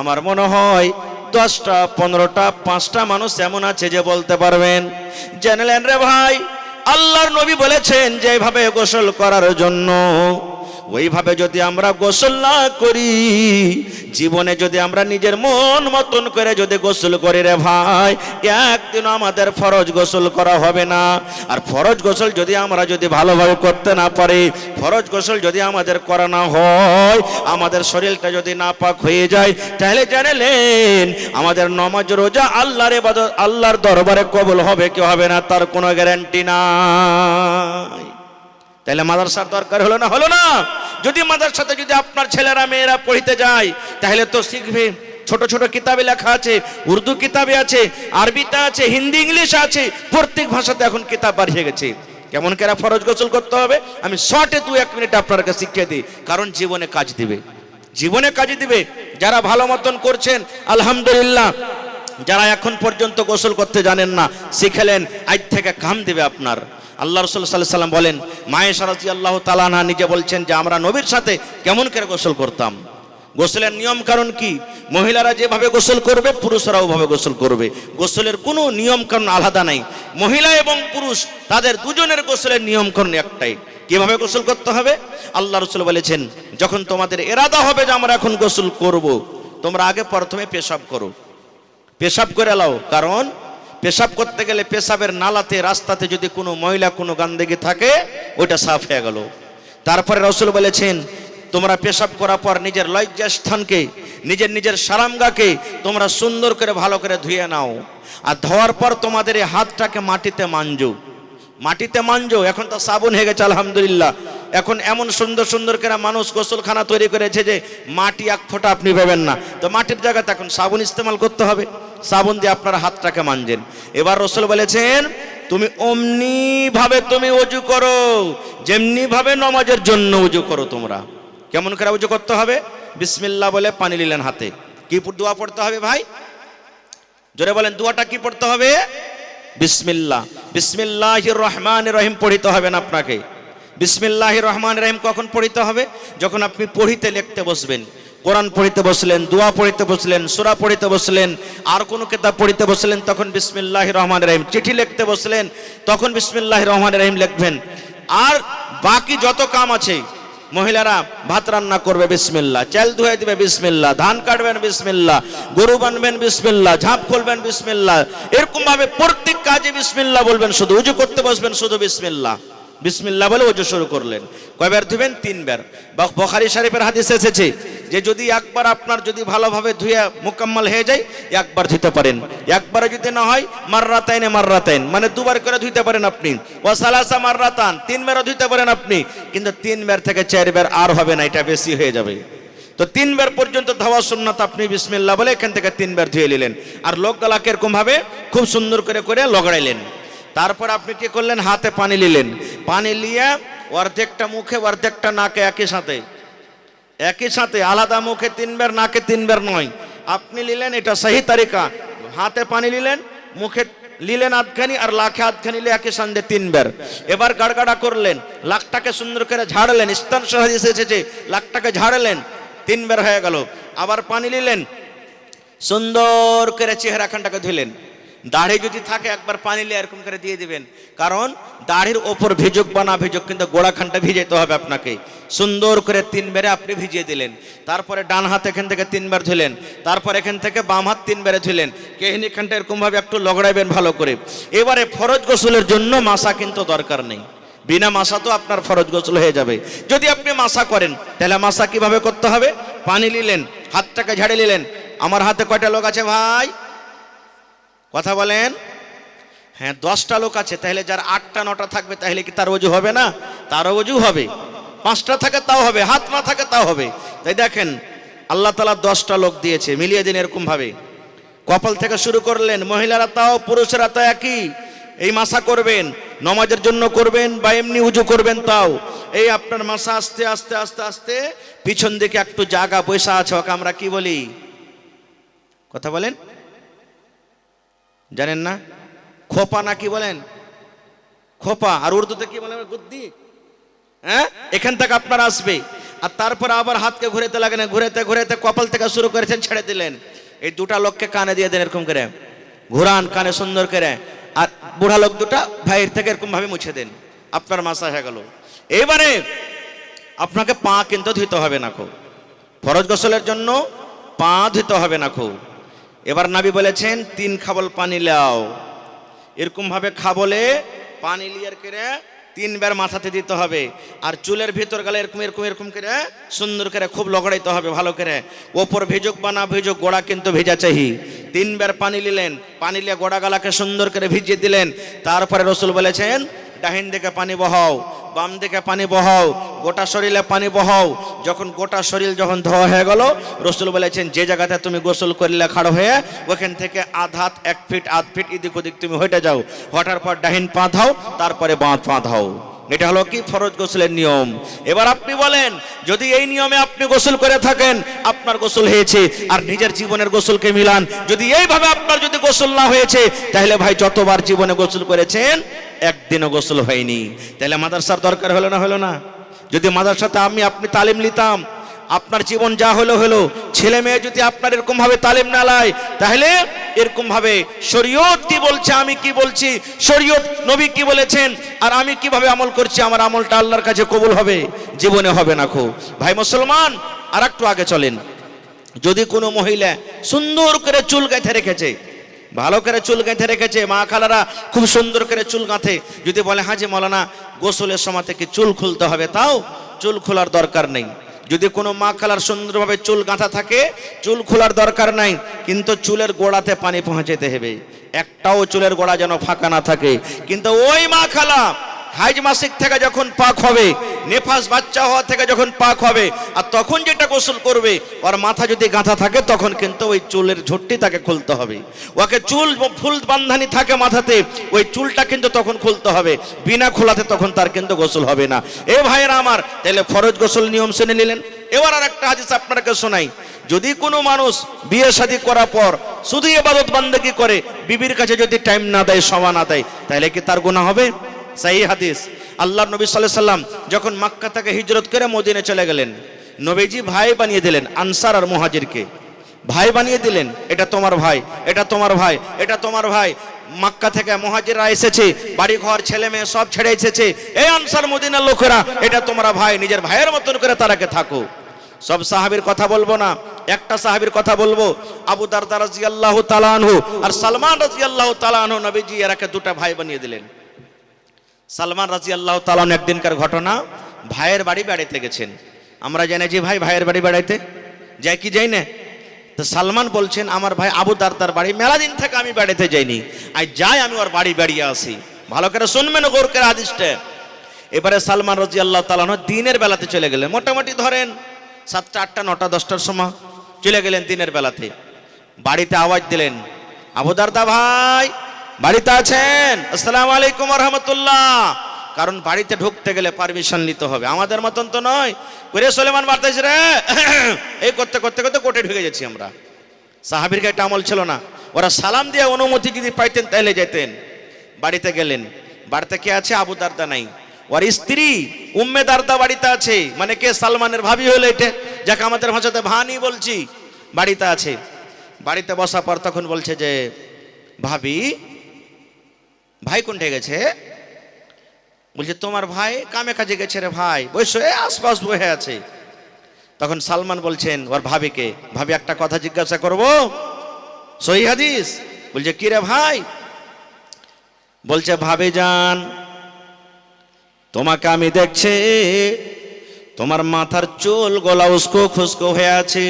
আমার মনে হয় 10টা 15টা 5টা মানুষ এমন আছে যে বলতে পারবেন। জানলেন রে ভাই, আল্লাহর নবী বলেছেন যে এইভাবে গোসল করার জন্য, ওইভাবে যদি আমরা গোসল না করি, জীবনে যদি আমরা নিজের মন মতন করে যদি গোসল করি রে ভাই, একদিন আমাদের ফরজ গোসল করা হবে না। আর ফরজ গোসল যদি আমরা যদি ভালোভাবে করতে না পারি, ফরজ গোসল যদি আমাদের করা না হয়, আমাদের শরীরটা যদি নাপাক হয়ে যায়, তাহলে জানেন আমাদের নামাজ রোজা আল্লাহর ইবাদত আল্লাহর দরবারে কবুল হবে কি হবে না, তার কোনো গ্যারান্টি নাই। তাহলে মাদ্রাসার দরকার হলো না? যদি মাদ্রাসাতে যদি আপনার ছেলেরা মেয়েরা পড়িতে যায়, তাহলে তো শিখবে। ছোট ছোট কিতাবে লেখা আছে, উর্দু কিতাবে আছে, আরবিতে আছে, হিন্দি ইংলিশ আছে, প্রত্যেক ভাষাতে এখন কিতাব বাড়িয়ে গেছে। কেমন করে ফরজ গোসল করতে হবে আমি শর্টে 2-1 মিনিট আপনাকে শিখিয়ে দিই, কারণ জীবনে কাজ দিবে। যারা ভালো মতন করছেন আলহামদুলিল্লাহ, যারা এখন পর্যন্ত গোসল করতে জানেন না, শিখেলেন, আজ থেকে কাম দিবে আপনার। আল্লাহ রাসূল সাল্লাল্লাহু আলাইহি ওয়াসাল্লাম বলেন, মায়েশা রাদিয়াল্লাহু তাআলা আনহা নিজে বলছেন যে আমরা নবীর সাথে কেমন করে গোসল করতাম। গোসলের নিয়ম কারণ কি? মহিলারা যেভাবে গোসল করবে, পুরুষরাও ওভাবে গোসল করবে। গোসলের কোনো নিয়ম কারণ আলাদা নাই। মহিলা এবং পুরুষ তাদের দুজনের গোসলের নিয়ম কারণ একটাই। কিভাবে গোসল করতে হবে? আল্লাহ রাসূল বলেছেন, যখন তোমাদের ইরাদা হবে যে আমরা এখন গোসল করব, তোমরা আগে প্রথমে পেশাব করো, পেশাব করে নাও। কারণ পেশাব করতে গেলে পেশাবের নালাতে, রাস্তাতে যদি কোনো ময়লা কোনো গন্ধগি থাকে, ওটা সাফ হয়ে গেল। তারপরে রাসূল বলেছেন, তোমরা পেশাব করার পর নিজের লজ্জাস্থানকে, নিজের সারামগাকে তোমরা সুন্দর করে ভালো করে ধুয়ে নাও। আর ধোয়ার পর তোমাদের এই হাতটাকে মাটিতে মাঞ্জো। এখন তো সাবুন হয়ে গেছে আলহামদুলিল্লাহ। এখন এমন সুন্দর করে মানুষ গোসলখানা তৈরি করেছে যে মাটি 1 ফোঁটা আপনি পাবেন না। তো মাটির জায়গাতে এখন সাবুন ইস্তেমাল করতে হবে, সাবুন দিয়ে আপনার হাতটাকে মানজেন। এবার রাসূল বলেছেন, তুমি অমনি ভাবে তুমি ওযু করো, যেমনি ভাবে নামাজের জন্য ওযু করো। তোমরা কেমন করে ওযু করতে হবে? বিসমিল্লাহ বলে পানি নিলেন হাতে। কি দোয়া পড়তে হবে ভাই? জোরে বলেন দোয়াটা কি পড়তে হবে? বিসমিল্লাহ, বিসমিল্লাহির রহমানির রহিম পড়িতে হবে না আপনাকে। বিসমিল্লাহির রহমানির রহিম কখন পড়িতে হবে? যখন আপনি পড়িতে লিখতে বসবেন, কোরআন পড়িতে বসলেন, দোয়া পড়িতে বসলেন, সূরা পড়িতে বসলেন, আর কোনো কিতাব পড়িতে বসলেন, তখন বিসমিল্লাহির রহমানির রহিম। চিঠি লিখতে বসলেন, তখন বিসমিল্লাহির রহমানির রহিম লিখবেন। আর বাকি যত কাম আছে, মহিলারা ভাত রান্না করবে বিসমিল্লাহ, চাল ধুয়ে দিবে বিসমিল্লাহ, ধান কাটবেন বিসমিল্লাহ, গরু বানবেন বিসমিল্লাহ, ঝাঁপ খুলবেন বিসমিল্লাহ, এরকম ভাবে প্রত্যেক কাজে বিসমিল্লাহ বলবেন। শুধু উজু করতে বসবেন, শুধু বিসমিল্লাহ, বিসমিল্লাহ বলে উজু শুরু করলেন। কয়বার ধুবেন? 3 বার। বুখারী শরীফের হাদিস এসেছে যে যদি একবার আপনার যদি ভালোভাবে ধুয়ে মুকাম্মাল হয়ে যায়, একবার ধুতে পারেন। একবারে যদি না হয়, মাররাতাইনে মাররাতাইন, মানে 2 বার করে ধুতে পারেন আপনি। ওয়া সালাসা মাররাতান, 3 বার ধুতে পারেন আপনি। কিন্তু 3 বার থেকে 4 বার আর হবে না, এটা বেশি হয়ে যাবে। তো 3 বার পর্যন্ত ধোয়া সুন্নাত। আপনি বিসমিল্লাহ বলে এখান থেকে 3 বার ধুয়ে নিলেন। আর লোক গলাকে এরকম ভাবে খুব সুন্দর করে করে লগাইলেন। তারপর আপনি কি করলেন? হাতে পানি নিলেন। পানি নিয়ে অর্ধেকটা মুখে, অর্ধেকটা নাকে, একই সাথে আলাদা মুখে 3 বার, নাকে 3 বার নয়। আপনি নিলেন, এটা সহি তরিকা। হাতে পানি নিলেন, মুখে নিলেন আধখানি, আর লাখে আধখানি নিলে একই সাথে 3 বার। এবার গাড়গাড়া করলেন, লাকটাকে সুন্দর করে ঝাড়লেন। ইস্তান হাদিসে এসেছে লাকটাকে ঝাড়লেন, 3 বার হয়ে গেল। আবার পানি নিলেন, সুন্দর করে চেহারাখানটাকে ধুলেন। দাড়ি যদি থাকে একবার পানি নিয়ে এরকম করে দিয়ে দিবেন, কারণ দাড়ির ওপর ভিজুক বা না ভিজুক, কিন্তু গোড়াখানটা ভিজাইতে হবে আপনাকে। সুন্দর করে 3 বারে আপনি ভিজিয়ে দিলেন। তারপরে ডান হাত এখান থেকে 3 বার ধুলেন। তারপর এখান থেকে বাম হাত 3 বারে ধুলেন। কেহিনিখানটা এরকম ভাবে একটু লগড়াইবেন ভালো করে। এবারে ফরজ গোসলের জন্য মাসা কিন্তু দরকার নেই। বিনা মাসা তো আপনার ফরজ গোসল হয়ে যাবে। যদি আপনি মাসা করেন, তাহলে মাসা কিভাবে করতে হবে? পানি নিলেন, হাতটাকে ঝাড়ে নিলেন। আমার হাতে কয়টা লোক আছে ভাই? কথা বলেন। হ্যাঁ, 10টা লোক আছে। তাহলে যার 8টা 9টা থাকবে, তাহলে কি তার ওযু হবে না? তারও ওযু হবে। 5টা থাকে তাও হবে, হাত না থাকে তাও হবে। তাই দেখেন, আল্লাহ তাআলা 10টা লোক দিয়েছে, মিলিয়ে দিন এরকম ভাবে। কপাল থেকে শুরু করলেন, মহিলারা তাও, পুরুষেরা তো একই। এই মাসা করবেন, নামাজের জন্য করবেন বা এমনি উজু করবেন, তাও এই আপনার মাসা আস্তে আস্তে আস্তে আস্তে পিছন দিকে একটু জায়গা পয়সা আছে, ওকে আমরা কি বলি? কথা বলেন, জানেন না? খোপা না কি বলেন? খোপা। আর উর্দুতে কি বলেন? গুদ্দি। হ্যাঁ, এখান থেকে আপনার আসবে। আর তারপর আবার হাতকে ঘুরাতে লাগেন, ঘুরাতে ঘুরাতে কপাল থেকে শুরু করেছেন, ছেড়ে দিলেন। এই 2টা লোককে কানে দিয়ে দেন এরকম করে, ঘুরান কানে সুন্দর করে। আর বুড়া লোক 2টা ভাইয়ের থেকে এরকম ভাবে মুছে দেন, আপনার মাসা হয়ে গেল। এবারে আপনাকে পা কিন্তু ধুতে হবে না খুব। ফরজ গোসলের জন্য পা ধুতে হবে না খুব। এবার নবী বলেছেন 3 খাবল পানি লাও। এরকম ভাবে খাবলে পানি লিয়ার করে 3 বার মাথাতে দিতে হবে। আর চুলের ভিতর গেলে এরকম এরকম এরকম করে সুন্দর করে খুব লগড়াইতে হবে ভালো করে। ওপর ভিজুক বা না ভিজুক, গোড়া কিন্তু ভেজা চাই। 3 বার পানি নিলেন, পানি নিয়ে গোড়া গালাকে সুন্দর করে ভিজিয়ে দিলেন। তারপরে রাসূল বলেছেন, ডাহিন দিকে পানি বহাও, বাম দিকে পানি বহাও, গোটা শরীরে পানি বহাও। যখন গোটা শরীর যখন ধোয়া হয়ে গেল, রাসূল বলেছেন যে জায়গাতে তুমি গোসল করলে খাড়ো হয়ে, ওখান থেকে আধ হাত 1 ফিট আধ ফিট এদিক ওদিক তুমি হেঁটে যাও। হঠার পর ডাহিন পা ধাও, তারপরে বাঁ পা ধাও। এটা হলো কি? ফরজ গোসলের নিয়ম। এবার আপনি বলেন, যদি এই নিয়মে আপনি গোসল করে থাকেন, আপনার গোসল হয়েছে। আর নিজের জীবনের গোসলকে মিলান, যদি এইভাবে আপনার যদি গোসল না হয়েছে, তাহলে ভাই যতবার জীবনে গোসল করেছেন, একদিনও গোসল হয়নি। তাহলে মাদ্রাসার দরকার হলো না? হলো না? যদি মাদ্রাসাতে আপনি তালিম নিতাম, আপনার জীবন যা হলো হলো। ছেলে মেয়ে যদি আপনার এরকম ভাবে তালিম না লায়, তাহলে এরকম ভাবে শরীয়ত কি বলছে, আমি কি বলছি, শরীয়ত নবী কি বলেছেন, আর আমি কিভাবে আমল করছি, আমার আমলটা আল্লাহর কাছে কবুল হবে? জীবনে হবে না খুব। ভাই মুসলমান, আর একটু আগে চলেন। যদি কোনো মহিলা সুন্দর করে চুল গাঁথে রেখেছে, ভালো করে চুল গাঁথে রেখেছে, মা খালারা খুব সুন্দর করে চুল গাঁথে, যদি বলে হাজি মাওলানা গোসলের সময় থেকে চুল খুলতে হবে, তাও চুল খোলার দরকার নেই। যদি কোনো মা খালার সুন্দরভাবে চুল গাঁথা থাকে, চুল খোলার দরকার নাই, কিন্তু চুলের গোড়াতে পানি পৌঁছাতে হবে। একটাও চুলের গোড়া যেন ফাঁকা না থাকে। কিন্তু ওই মা খালা হাইজ মাসিক থেকে যখন পাক হবে, নেফাস বাচ্চা হওয়া থেকে যখন পাক হবে, আর তখন যেটা গোসল করবে, ওর মাথা যদি গাঁথা থাকে, তখন কিন্তু ওই চুলের ঝুঁটি তাকে খুলতে হবে। ওকে চুল ফুল বান্ধানি থাকে মাথাতে, ওই চুলটা কিন্তু তখন খুলতে হবে। বিনা খোলাতে তখন তার কিন্তু গোসল হবে না। এ ভাইয়েরা আমার, তাহলে ফরজ গোসল নিয়ম শুনে নিলেন। এবার আর একটা হাদিস আপনাকে শোনাই, যদি কোনো মানুষ বিয়ে শাদী করার পর শুধু ইবাদত বান্দেগি করে, বিবির কাছে যদি টাইম না দেয়, সময় না দেয়, তাহলে কি তার গুনাহ হবে? সহিহ হাদিস। আল্লাহর নবী সাল্লাল্লাহু আলাইহি সাল্লাম যখন মক্কা থেকে হিজরত করে মদিনায় চলে গেলেন, নবীজি ভাই বানিয়ে দিলেন আনসার আর মুহাজিরকে, ভাই বানিয়ে দিলেন। এটা তোমার ভাই, এটা তোমার ভাই, এটা তোমার ভাই। মক্কা থেকে মুহাজিররা এসেছে, বাড়ি ঘর ছেলে মেয়ে সব ছেড়ে এসেছে। এই আনসার মদিনার লোকেরা, এটা তোমরা ভাই, নিজের ভাইয়ের মতন করে তারাকে থাকো। সব সাহাবীর কথা বলবো না, একটা সাহাবীর কথা বলবো, আবু দারদা রাদিয়াল্লাহু তাআলা আনহু আর সালমান রাদিয়াল্লাহু তাআলা আনহু। নবীজি এরাকে দুটো ভাই বানিয়ে দিলেন। সালমান রাদিয়াল্লাহু তাআলা আনহু একদিনকার ঘটনা, ভাইয়ের বাড়ি বেড়াইতে গেছেন। আমরা জানি যে ভাই ভাইয়ের বাড়ি বেড়াইতে যাই কি যাই না? তো সালমান বলছেন, আমার ভাই আবু দারদার বাড়ি মেলা দিন থেকে আমি বেড়াতে যাইনি, আজ যাই আমি ওর বাড়ি বেড়িয়ে আসি। ভালো করে শুনবেন গৌর করে হাদিসটা। এবারে সালমান রাদিয়াল্লাহু তাআলা আনহু দিনের বেলাতে চলে গেলেন, মোটামুটি ধরেন 7টা 8টা 9টা 10টার সময় চলে গেলেন দিনের বেলাতে। বাড়িতে আওয়াজ দিলেন, আবু দারদা ভাই বাড়িতে আছেন? আসসালামু আলাইকুম ওয়া রাহমাতুল্লাহ। কারণ বাড়িতে ঢুকতে গেলে পারমিশন নিতে হবে, আমাদের মতন তো নয়। ওরে সুলেমান বাড়তেছে রে, এই করতে করতে করতে কোর্টে ঢুকে গেছি আমরা। সাহাবীর গায়ে এটা আমল ছিল না, ওরা সালাম দিয়ে অনুমতি যদি পাইতেন তাহলে যেতেন। বাড়িতে গেলেন, বাড়িতে কে আছে? আবু দারদা নাই, ওর স্ত্রী উম্মে দারদা বাড়িতে আছে। মানে কে? সালমানের ভাবি হলো এটা, যাকে আমাদের ভাষাতে ভানি বলছি, বাড়িতে আছে। বাড়িতে বসা পর তখন বলছে যে, ভাবি ভাই কোনটা গেছে? বলছে তোমার ভাই কামে কাজে গেছে রে ভাই, বসে আশপাশ বসে আছে। তখন সালমান বলছেন ওর ভাবিকে, ভাবি একটা কথা জিজ্ঞাসা করব, সহিহ হাদিস। বলছে কি রে ভাই? বলছে ভাবি জান, তোমাকে আমি দেখছি, তোমার মাথার চুল গলা উস্কো খুস্কো হয়ে আছে,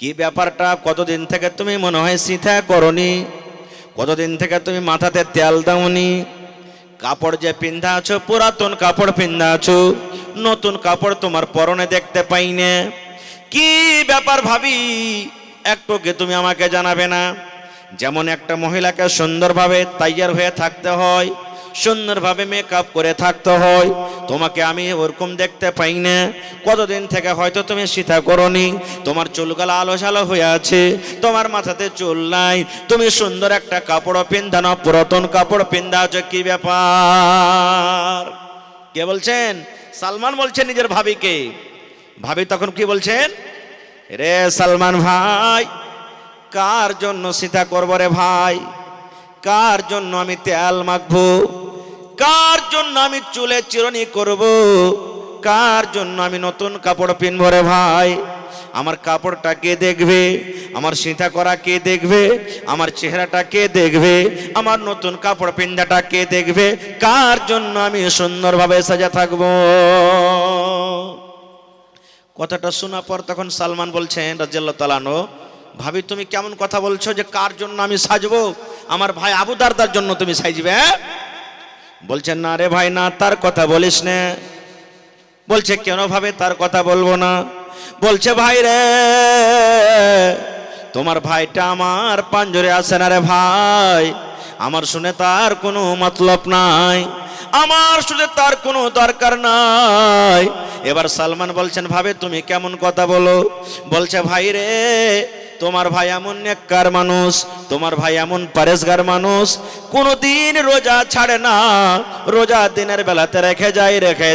কি ব্যাপারটা? কতদিন থেকে তুমি মনে হয় সিথা করনি, কতদিন থেকে তুমি মাথাতে তেল দাওনি, কাপড় যে পিন্ধা আছো পুরাতন কাপড় পিন্ধা আছো, নতুন কাপড় তোমার পরনে দেখতে পাই না, কি ব্যাপার ভাবি? একটুকে তুমি আমাকে জানাবে না? যেমন একটা মহিলাকে সুন্দরভাবে তৈয়ার হয়ে থাকতে হয়, সুন্দরভাবে মেকআপ করে থাকতে হয়, তোমাকে আমি ওরকম দেখতে পাই না। কতদিন থেকে হয়তো তুমি সীতা করনি, তোমার চুলগুলো আলো সালো হয়ে আছে, তোমার মাথাতে চুল নাই, তুমি সুন্দর একটা কাপড় পিন্ধানো, পুরাতন কাপড় পিন্ধা আছো, কি ব্যাপার? কে বলছেন? সালমান বলছেন নিজের ভাবিকে। ভাবি তখন কি বলছেন, রে সালমান ভাই, কার জন্য সীতা করব রে ভাই? কার জন্য আমি তেল মাখবো? কার জন্য আমি চুলে চিরুনি করব? কার জন্য আমি নতুন কাপড় পিনবো রে ভাই? আমার কাপড়টা কে দেখবে? আমার সীতা করা কে দেখবে? আমার চেহারাটা কে দেখবে? আমার নতুন কাপড় পিন্ধাটা কে দেখবে? কার জন্য আমি সুন্দরভাবে সাজা থাকবো? কথাটা শোনা পর তখন সালমান বলছেন রাদিয়াল্লাহু তাআলা আনহু, ভাবি তুমি কেমন কথা বলছো যে কার জন্য আমি সাজবো? আমার ভাই আবু দারদার জন্য তুমি সাজবে? বলছেন না রে ভাই না, তার কথা বলিস না। বলছে কেন ভাবে তার কথা বলবো না? বলছে ভাই রে, তোমার ভাইটা আমার পাঞ্জরে আছে না রে ভাই, আমার শুনে তার কোনো মতলব নাই, আমার শুনে তার কোনো দরকার নাই। এবার সালমান বলছেন, ভাবে তুমি কেমন কথা বলো? বলছে ভাই রে, তোমার ভাই এমন নেককার মানুষ, তোমার ভাই এমন পরেশগার মানুষ, কোনদিন রোজা ছাড়ে না, রোজা দিনের বেলাতে রেখে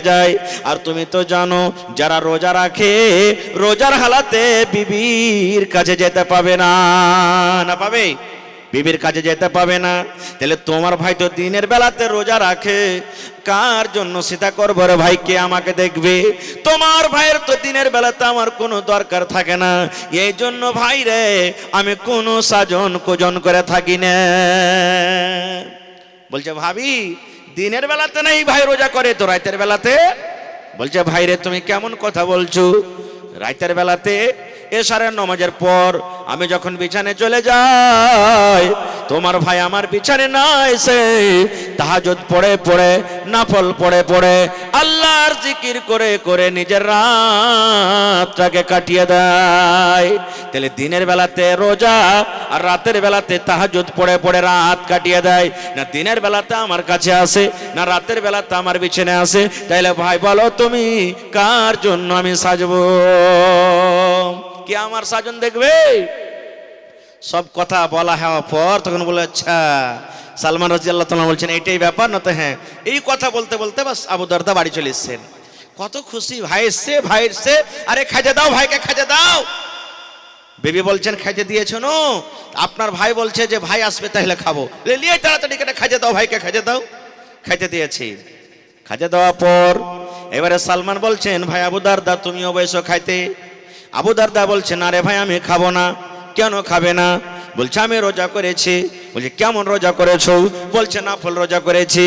যায়। আর তুমি তো জানো যারা রোজা রাখে, রোজার হালাতে বিবির কাছে যেতে পাবে না, না পাবে? বিবির কাছে যেতে পাবে না। তাহলে তোমার ভাই তো দিনের বেলাতে রোজা রাখে, কার জন্য সীতা করবো রে ভাই? কে আমাকে দেখবে? তোমার ভাইয়ের তো দিনের বেলাতে আমার কোনো দরকার থাকে না, এই জন্য ভাই রে আমি কোনো সাজন কোজন করে থাকি না। বলছে ভাবি দিনের বেলাতে নাই ভাই রোজা করে, তো রাতের বেলাতে? বলছে ভাই রে তুমি কেমন কথা বলছো? রাতের বেলাতে এশারের নামাজের পর আমি যখন বিছানে চলে যাই, তোমার ভাই আমার বিছানে না এসে তাহাজ্জুদ পড়ে পড়ে, নফল পড়ে পড়ে, আল্লাহর জিকির করে করে নিজের রাতটাকে কাটিয়ে দেয়। তাহলে দিনের বেলাতে রোজা আর রাতের বেলাতে তাহাজ্জুদ পড়ে পড়ে রাত কাটিয়ে দেয়, না দিনের বেলাতে আমার কাছে আসে, না রাতের বেলাতে আমার বিছানে আসে। তাইলে ভাই বলো তুমি কার জন্য আমি সাজবো? কে আমার সাজন দেখবে? সব কথা বলা হওয়ার পর তখন বলে আচ্ছা, সালমান রাদিয়াল্লাহু তাআলা বলছেন এইটাই ব্যাপার, না তো হ্যাঁ। এই কথা বলতে বলতে বাস আবু দারদা বাড়ি চলে এসেছেন। কত খুশি, ভাই এসছে, ভাই এসছে, আরে খাইতে দাও, ভাইকে খাইতে দাও। বেবি বলছেন খাইতে দিয়েছো নো? আপনার ভাই বলছে যে ভাই আসবে তাহলে খাবো, লিয়ে তাড়াতাড়ি কেটে খাইতে দাও, ভাইকে খাইতে দাও। খাইতে দিয়েছি। খাইতে দেওয়ার পর এবারে সালমান বলছেন ভাই আবু দারদা তুমিও বসো খাইতে। আবু দারদা বলছেন আরে ভাই আমি খাবো না। কেন খাবে না? বলছে আমি রোজা করেছি। বলছে কেমন রোজা করেছো? বলছে নফল রোজা করেছি।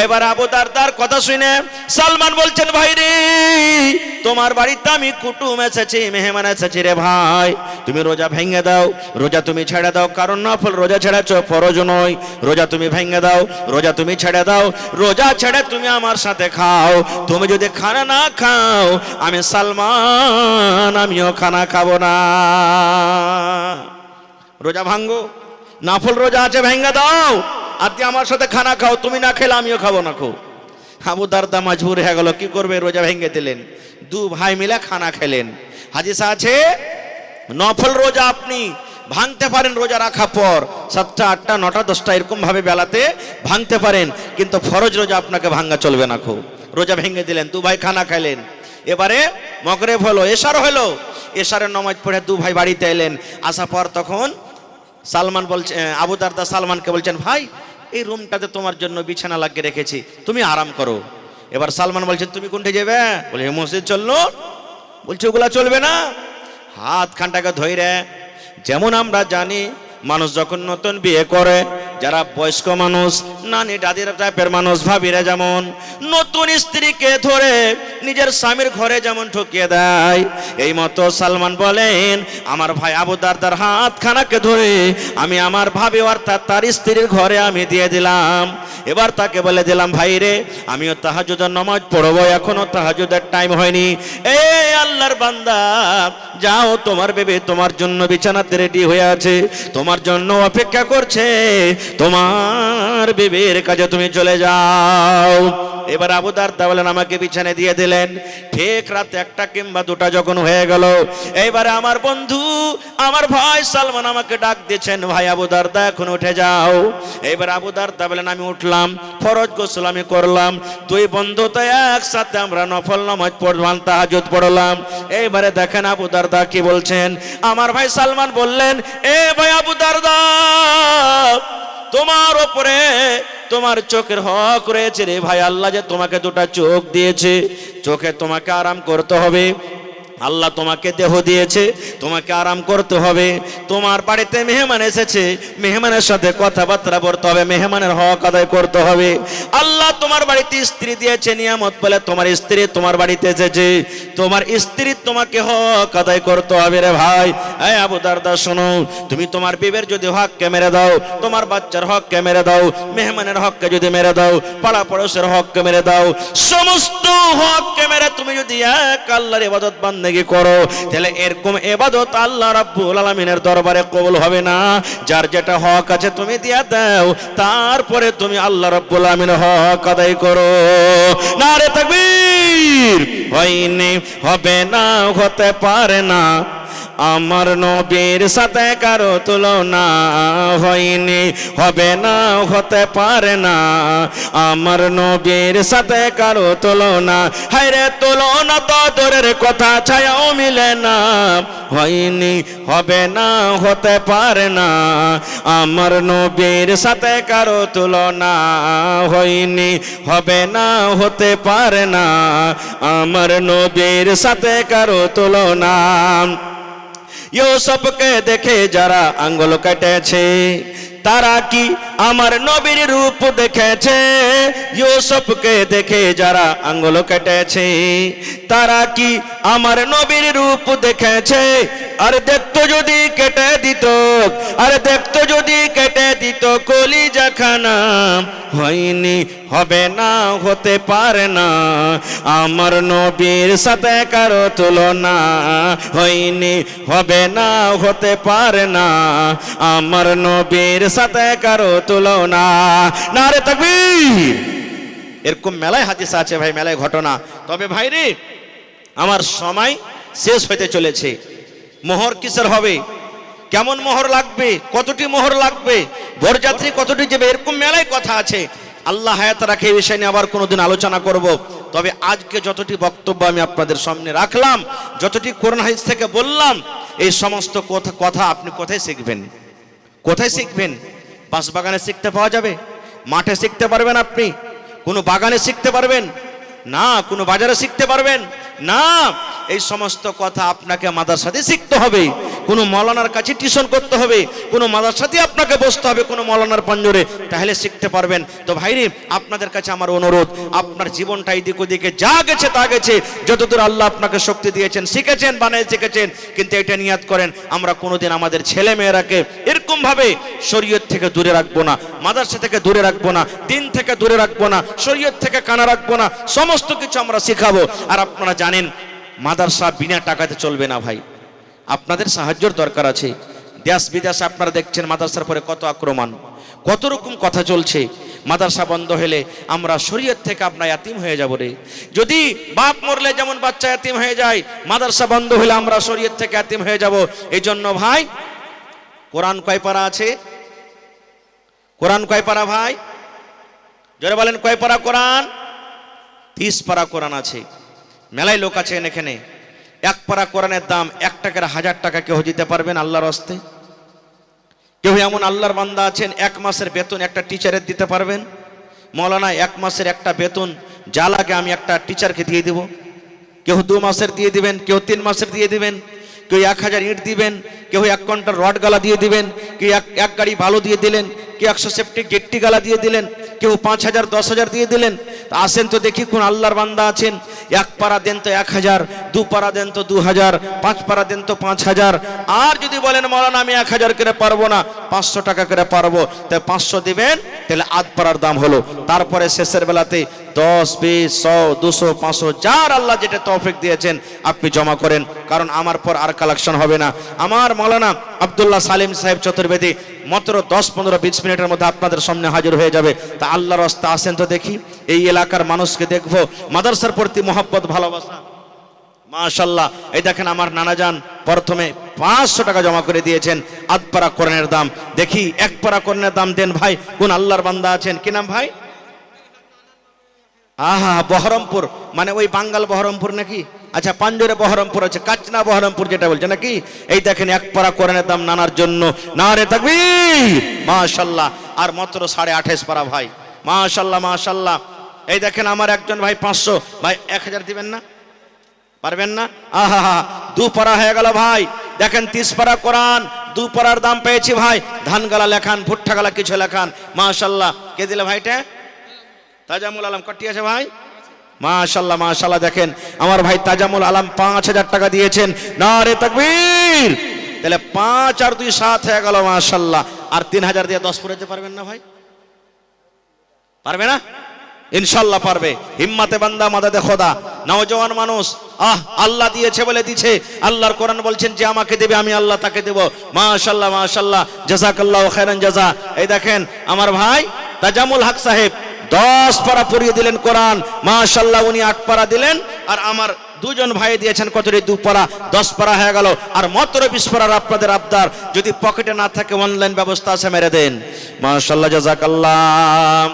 এবার আবু দারদার কথা শুনে সালমান বলছেন ভাই রে, তোমার বাড়িতে আমি কুটুম এসেছি, মেহমান এসেছি রে ভাই, তুমি রোজা ভেঙে দাও, রোজা তুমি ছেড়ে দাও, কারণ নফল রোজা ছেড়েছো, ফরজ নয়। রোজা তুমি ভেঙে দাও, রোজা তুমি ছেড়ে দাও, রোজা ছেড়ে তুমি আমার সাথে খাও। তুমি যদি খানা না খাও, আমি সালমান আমিও খানা খাবো না। রোজা ভাঙ্গো, নফল রোজা আছে ভেঙে দাও, আর আমার সাথে খানা খাও, তুমি না খেলে আমিও খাবো না। খো আবু দারদা মজবুর হয়ে গেল, কি করবে? রোজা ভেঙে দিলেন। দু ভাই মিলে খানা খেলেন। হাদিস আছে নফল রোজা আপনি ভাঙতে পারেন রোজা রাখা পর, 7টা 8টা 9টা 10টা এরকম ভাবে বেলাতে ভাঙতে পারেন, কিন্তু ফরজ রোজা আপনাকে ভাঙা চলবে না। খো রোজা ভেঙে দিলেন, দু ভাই খানা খেলেন। এবারে মাগরিব হলো, এশার হলো, এশারের নামাজ পড়ে দু ভাই বাড়িতে এলেন। আসার পর তখন সালমান বলছে, আবু দারদা সালমানকে বলছেন ভাই এই রুমটাতে তোমার জন্য বিছানা লাগিয়ে রেখেছি, তুমি আরাম করো। এবার সালমান বলছেন তুমি কোনটা যাবে? বলে মসজিদ চললো। বলছে ওগুলা চলবে না। হাত খানটাকে ধইরে, যেমন আমরা জানি মানুষ যখন নতুন বিয়ে করে, যারা বয়স্ক মানুষ, নানি দাদির টাইপের মানুষ, ভাবিরা যেমন নতুন স্ত্রীকে ধরে নিজের স্বামীর ঘরে যেমন ঠকিয়ে দেয়, এই মতো সালমান বলেন আমার ভাই আবু দারদার হাত খানাকে ধরে আমি আমার ভাবি অর্থাৎ তার স্ত্রীর ঘরে আমি দিয়ে দিলাম। এবার তাকে বলে দিলাম ভাই রে আমিও তাহাজ্জুদের নামাজ পড়বো, এখনো তাহাজ্জুদের টাইম হয়নি। এই আল্লাহর বান্দা যাও, তোমার বেবি তোমার জন্য বিছানাতে রেডি হয়ে আছে, তোমার জন্য অপেক্ষা করছে, তোমার বেবির কাছে তুমি চলে যাও। এবার আবু দারদা বলেন আমাকে বিছানে দিয়ে দিলেন। ঠিক রাত 1টা কিংবা 2টা যখন হয়ে গেল, এইবারে আমার বন্ধু আমার ভাই সালমান আমাকে ডাক দিয়েছেন ভাই আবু দারদা এখন উঠে যাও। এইবার আবু দারদা বলেন আমি উঠলাম, ফরজ গোসল আমি করলাম, দুই বন্ধু তো একসাথে আমরা নফল নামাজ পড়লাম, তাহাজ্জুদ পড়লাম। এইবারে দেখেন আবু দারদা কি বলছেন। আমার ভাই সালমান বললেন এ ভাই আবু দারদা তোমার ওপরে তোমার চোখের হক রয়েছে রে ভাই, আল্লাহ যে তোমাকে 2টা চোখ দিয়েছে, চোখে তোমাকে আরাম করতে হবে। আল্লাহ তোমাকে দেহ দিয়েছে, তোমাকে আরাম করতে হবে। তোমার বাড়িতে মেহমান এসেছে, মেহমানের সাথে কথাবার্তা বলতে হবে, মেহমানের হক আদায় করতে হবে। আল্লাহ তোমার বাড়িতে স্ত্রী দিয়েছে নিয়ামত বলে, তোমার স্ত্রী তোমার বাড়িতে এসেছে, তোমার স্ত্রী তোমাকে হক আদায় করতে হবে রে ভাই। এই আবু দারদা শোনো, তুমি তোমার বিবের যদি হককে মেরে দাও, তোমার বাচ্চার হককে মেরে দাও, মেহমানের হককে যদি মেরে দাও, পাড়া পড়োশের হককে মেরে দাও, সমস্ত হককে মেরে তুমি যদি এক আল্লাহর ইবাদত বান্দেগি করো, তাহলে এরকম ইবাদত আল্লাহ রাব্বুল আলামিনের দরবারে কবুল হবে না। যার যেটা হক আছে তুমি দিয়া দাও, তারপরে তুমি আল্লাহ রাব্বুল আলামিনের হক আদায় করো। নারে তাকবীর। হয়নি, হবে না, হতে পারে না, আমার নবীর সাথে কারো তুলনা, হয়নি, হবে না, হতে পারে না, আমার নবীর সাথে কারো তুলনা। হায়রে তুলনা তো দূরের কথা, ছায়াও মিলে না, হয়নি, হবে না, হতে পারে না, আমার নবীর সাথে কারো তুলনা, হয়নি, হবে না, হতে পারে না, আমার নবীর সাথে কারো তুলনা। ইউসুফকে দেখে যারা আঙ্গুল কেটেছে, তারা কি আমার নবীর রূপ দেখেছে? ইউসুফকে দেখে যারা আঙ্গুল কেটেছে, তারা কি আমার নবীর রূপ দেখেছে? আর দেখতো যদি কেটে দিত, আর দেখতো যদি কেটে দিত কলিজা খানা, হয়নি, হবে না, হতে পারে না আমার নবীর সাথে কারো তুলনা, হয়নি, হবে না, হতে পারে না আমার নবীর সাথে কারো তুলনা। নারে তাকবীর। এরকম মেলায় হাদিস আছে ভাই, মেলায় ঘটনা। তবে ভাই রে, আমার সময় শেষ হতে চলেছে। মোহর কিসের হবে? কেমন মোহর লাগবে? কতটি মোহর লাগবে? বরযাত্রী কতটি যাবে? এরকম মেলায় কথা আছে। আল্লাহ হায়াত রাখে এই বিষয় নিয়ে আবার কোনোদিন আলোচনা করব। তবে আজকে যতটি বক্তব্য আমি আপনাদের সামনে রাখলাম, যতটি কোরআন হাদিস থেকে বললাম, এই সমস্ত কথা আপনি কোথায় শিখবেন? কোথায় শিখবেন? বাঁশবাগানে শিখতে পাওয়া যাবে? মাঠে শিখতে পারবেন আপনি? কোনো বাগানে শিখতে পারবেন না? কোনো বাজারে শিখতে পারবেন না? এই সমস্ত কথা আপনাকে মাদ্রাসাতে শিখতে হবে, কোনো মৌলানার কাছে টিউশন করতে হবে, কোনো মাদ্রাসাতে আপনাকে বসতে হবে, কোনো মৌলানার পঞ্জরে, তাহলে শিখতে পারবেন। তো ভাইরে, আপনাদের কাছে আমার অনুরোধ, আপনার জীবনটা এদিক ওদিকে যা গেছে তা গেছে, যতদূর আল্লাহ আপনাকে শক্তি দিয়েছেন, শিখেছেন, বানায় শিখেছেন, কিন্তু এটা নিয়াত করেন আমরা কোনোদিন আমাদের ছেলে মেয়েরাকে এরকম ভাবে শরীয়ত থেকে দূরে রাখবো না, মাদ্রাসা থেকে দূরে রাখবো না, দিন থেকে দূরে রাখবো না, শরীয়ত থেকে কানা রাখবো না, সমস্ত কিছু আমরা শিখাবো। আর আপনারা জানেন মাদ্রাসা বিনা টাকাতে চলবে না ভাই, আপনাদের সাহায্যের দরকার আছে। দেশ বিদেশে আপনারা দেখছেন মাদ্রাসার পরে কত আক্রমণ, কত রকম কথা চলছে। মাদ্রাসা বন্ধ হলে আমরা শরীয়ত থেকে আপনার ইয়াতিম হয়ে যাব রে। যদি বাপ মরলে যেমন বাচ্চা ইয়াতিম হয়ে যায়, মাদ্রাসা বন্ধ হলে আমরা শরীয়ত থেকে ইয়াতিম হয়ে যাব। এই জন্য ভাই, কোরআন কয় পারা আছে? কোরআন কয় পারা ভাই? জোরে বলেন, কয় পারা কোরআন? 30 পারা কোরআন আছে। মেলায় লোক আছেন এখানে, এক পারা কোরআনের দাম 1 টাকার 1000 টাকা। কেউ দিতে পারবেন আল্লাহর হস্তে? কেউ এমন আল্লাহর বান্দা আছেন 1 মাসের বেতন একটা টিচারের দিতে পারবেন? মৌলানা 1 মাসের একটা বেতন যা লাগে আমি একটা টিচারকে দিয়ে দেব। কেউ 2 মাসের দিয়ে দিবেন, কেউ 3 মাসের দিয়ে দিবেন, কেউ 1000 ইট দিবেন, কেউ 1 ঘন্টার রড গালা দিয়ে দিবেন, কেউ এক গাড়ি বালু দিয়ে দিলেন, কেউ 100 সেপ্টিক গেট্টি গালা দিয়ে দিলেন, কেউ 5000 10,000 দিয়ে দিলেন। তা আসেন তো দেখি কোন আল্লাহর বান্দা আছেন, 1 পারা দেন তো 1000, 2 পারা দেন তো 2000, 5 পারা দেন তো 5000। আর যদি বলেন মৌলানা আমি 1000 করে পারবো না, 500 টাকা করে পারবো, তাই 500 দিবেন, তাহলে আধ পারার দাম হলো। তারপরে শেষের বেলাতে 10, 20, 100, 200, 500 যার আল্লাহ যেটা তৌফিক দিয়েছেন আপনি জমা করেন, কারণ আমার পর আর কালেকশন হবে না। আমার মৌলানা আব্দুল্লাহ সালিম সাহেব চতুর্বেদী মাত্র 10, 15, 20 মিনিটের মধ্যে আপনাদের সামনে হাজির হয়ে যাবে। তা আল্লাহর রাস্তা আসেন তো দেখি, এই এলাকার মানুষকে দেখবো মাদ্রাসার প্রতি মহব্বত, ভালোবাসা। মাশাআল্লাহ, এই দেখেন আমার নানাজান প্রথমে 500 টাকা জমা করে দিয়েছেন আধ পারা কোরআনের দাম। দেখি 1 পারা কোরআনের দাম দেন ভাই। কোন আল্লাহর বান্দা আছেন? কি নাম ভাই? আহা, বহরমপুর, মানে ওই বাঙ্গাল বহরমপুর নাকি? আচ্ছা, পাঞ্জরে বহরমপুর আছে, কাচনা বহরমপুর যেটা বলছে নাকি? এই দেখেন 1 পারা কোরআনের দাম নানার জন্য। নারে তাকবীর, মাশাআল্লাহ। আর মাত্র 28.5 পারা ভাই, মাশাআল্লাহ মাশাআল্লাহ। এই দেখেন আমার একজন ভাই 500, ভাই 1000 দিবেন না? পারবেন না? আহা, 2 পারা হয়ে গেল ভাই। দেখেন 30 পারা কোরআন, 2 পারার দাম পেয়েছি ভাই। ধান গালা লেখান, ভুট্টা গালা কিছু লেখান, মাশাআল্লাহ। কে দিলে ভাইটা? তাজামুল আলম। কটি আছে ভাই? মাশাআল্লাহ মাশাআল্লাহ। দেখেন আমার ভাই তাজামুল আলম 5000 টাকা দিয়েছেন। নারে তাকবীর। তাহলে 5 আর 2 7 হয়ে গেল, মাশাআল্লাহ। আর 3000 দিয়ে 10 পড়াতে পারবেন না ভাই? পারবে না? ইনশাআল্লাহ পারবে। হিম্মতে বান্দা মাদাদে খোদা। নওজওয়ান মানুষ, আল্লাহ দিয়েছে বলে দিছে। আল্লাহর কোরআন বলছেন যে আমাকে দেবে আমি আল্লাহ তাকে দেব। মাশাআল্লাহ মাশাআল্লাহ, জাযাকাল্লাহু খাইরান জাযা। এই দেখেন আমার ভাই তাজামুল হক সাহেব 10 পারা পড়িয়ে দিলেন কোরআন, মাশাআল্লাহ। উনি 8 পারা দিলেন, আর আমার 2 জন ভাই দিয়েছেন কত রে? 2 পারা, 10 পারা হয়ে গেল। আর মাত্র 20 পারার আপনাদের আবদার, যদি পকেটে না থাকে অনলাইন ব্যবস্থা আছে, মেরে দেন। মাশাআল্লাহ, জাযাকাল্লাহ।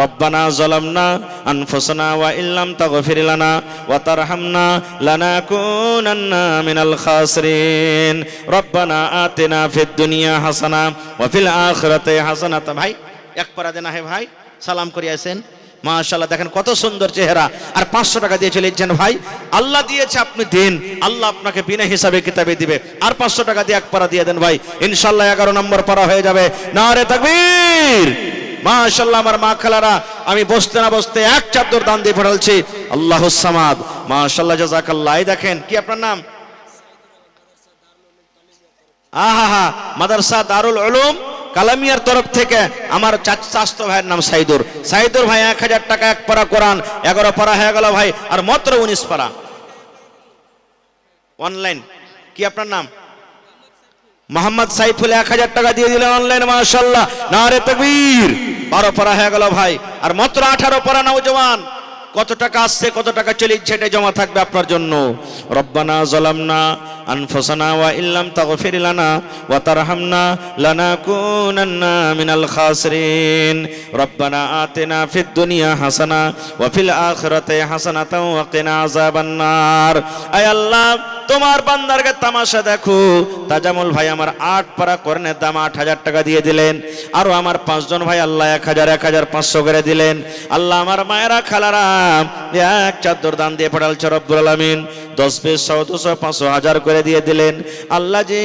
রব্বানা যালামনা আনফুসানা ওয়া ইল্লাম তাগফির লানা ওয়া তারহামনা লানাকুনান্না মিনাল খাসিরিন। রব্বানা আতিনা ফিদ দুনিয়া হাসানা ওয়া ফিল আখিরাতি হাসানাতান। ভাই 1 পারা দেন। হে ভাই সালাম করি আছেন, মাশাআল্লাহ, দেখেন কত সুন্দর চেহারা। আর 500 টাকা দিয়ে চলে যাচ্ছেন ভাই, আল্লাহ দিয়েছে আপনি দেন, আল্লাহ আপনাকে বিনা হিসাবে কিতাবে দিবে। আর 500 টাকা দিয়ে এক পারা দিয়ে দেন ভাই, ইনশাআল্লাহ 11 নম্বর পারা হয়ে যাবে। নারে তাকবীর। মাশাআল্লাহ, আমার মা খালারা, আমি বসতে না বসতে এক চাদর দান দিয়ে পড়ালছি। আল্লাহুস সামাদ। মাশাআল্লাহ, জাযাকাল্লাহ। এই দেখেন, কি আপনার নাম? আহা, মাদ্রাসা দারুল উলুম কালামিয়ার তরফ থেকে আমার চাচতো ভাইয়ের নাম সাইদুর। সাইদুর ভাই 1000 টাকা এক পারা কোরআন, 11 পারা হয়ে গেল ভাই, আর মাত্র 19 পারা অনলাইন। কি আপনার নাম? মোহাম্মদ সাইফুল, 1000 টাকা দিয়ে দিলেন অনলাইন। মাশাআল্লাহ, নারে তাকবীর। 12 পারা হয়ে গেল ভাই, আর মাত্র 18 পারা নওজওয়ান। কত টাকা আসছে, কত টাকা চলে যাচ্ছে, এটা জমা থাকবে আপনার জন্য। রব্বানা যালামনা আনফুসানা ওয়া ইল্লাম তাগফির লানা ওয়া তারহামনা লানাকুনান্না মিনাল খাসিরিন। রব্বানা আতিনা ফিদ দুনিয়া হাসানা ওয়া ফিল আখিরাতি হাসানাতাও ওয়া কিনা আযাবান নার। আয় আল্লাহ, তোমার বান্দারকে তামাশা দেখো। তাজামুল ভাই আমার 8 পারা কোরআনের দাম 8000 টাকা দিয়ে দিলেন। আরো আমার 5 জন ভাই আল্লাহ 1500 করে দিলেন। আল্লাহ, আমার মায়েরা খালারা এক চাদর দান দিয়ে পড়ালছে রব্বুল আলামিন। 10 20 100 200 500 1000 করে দিয়ে দিলেন। আল্লাহ জি,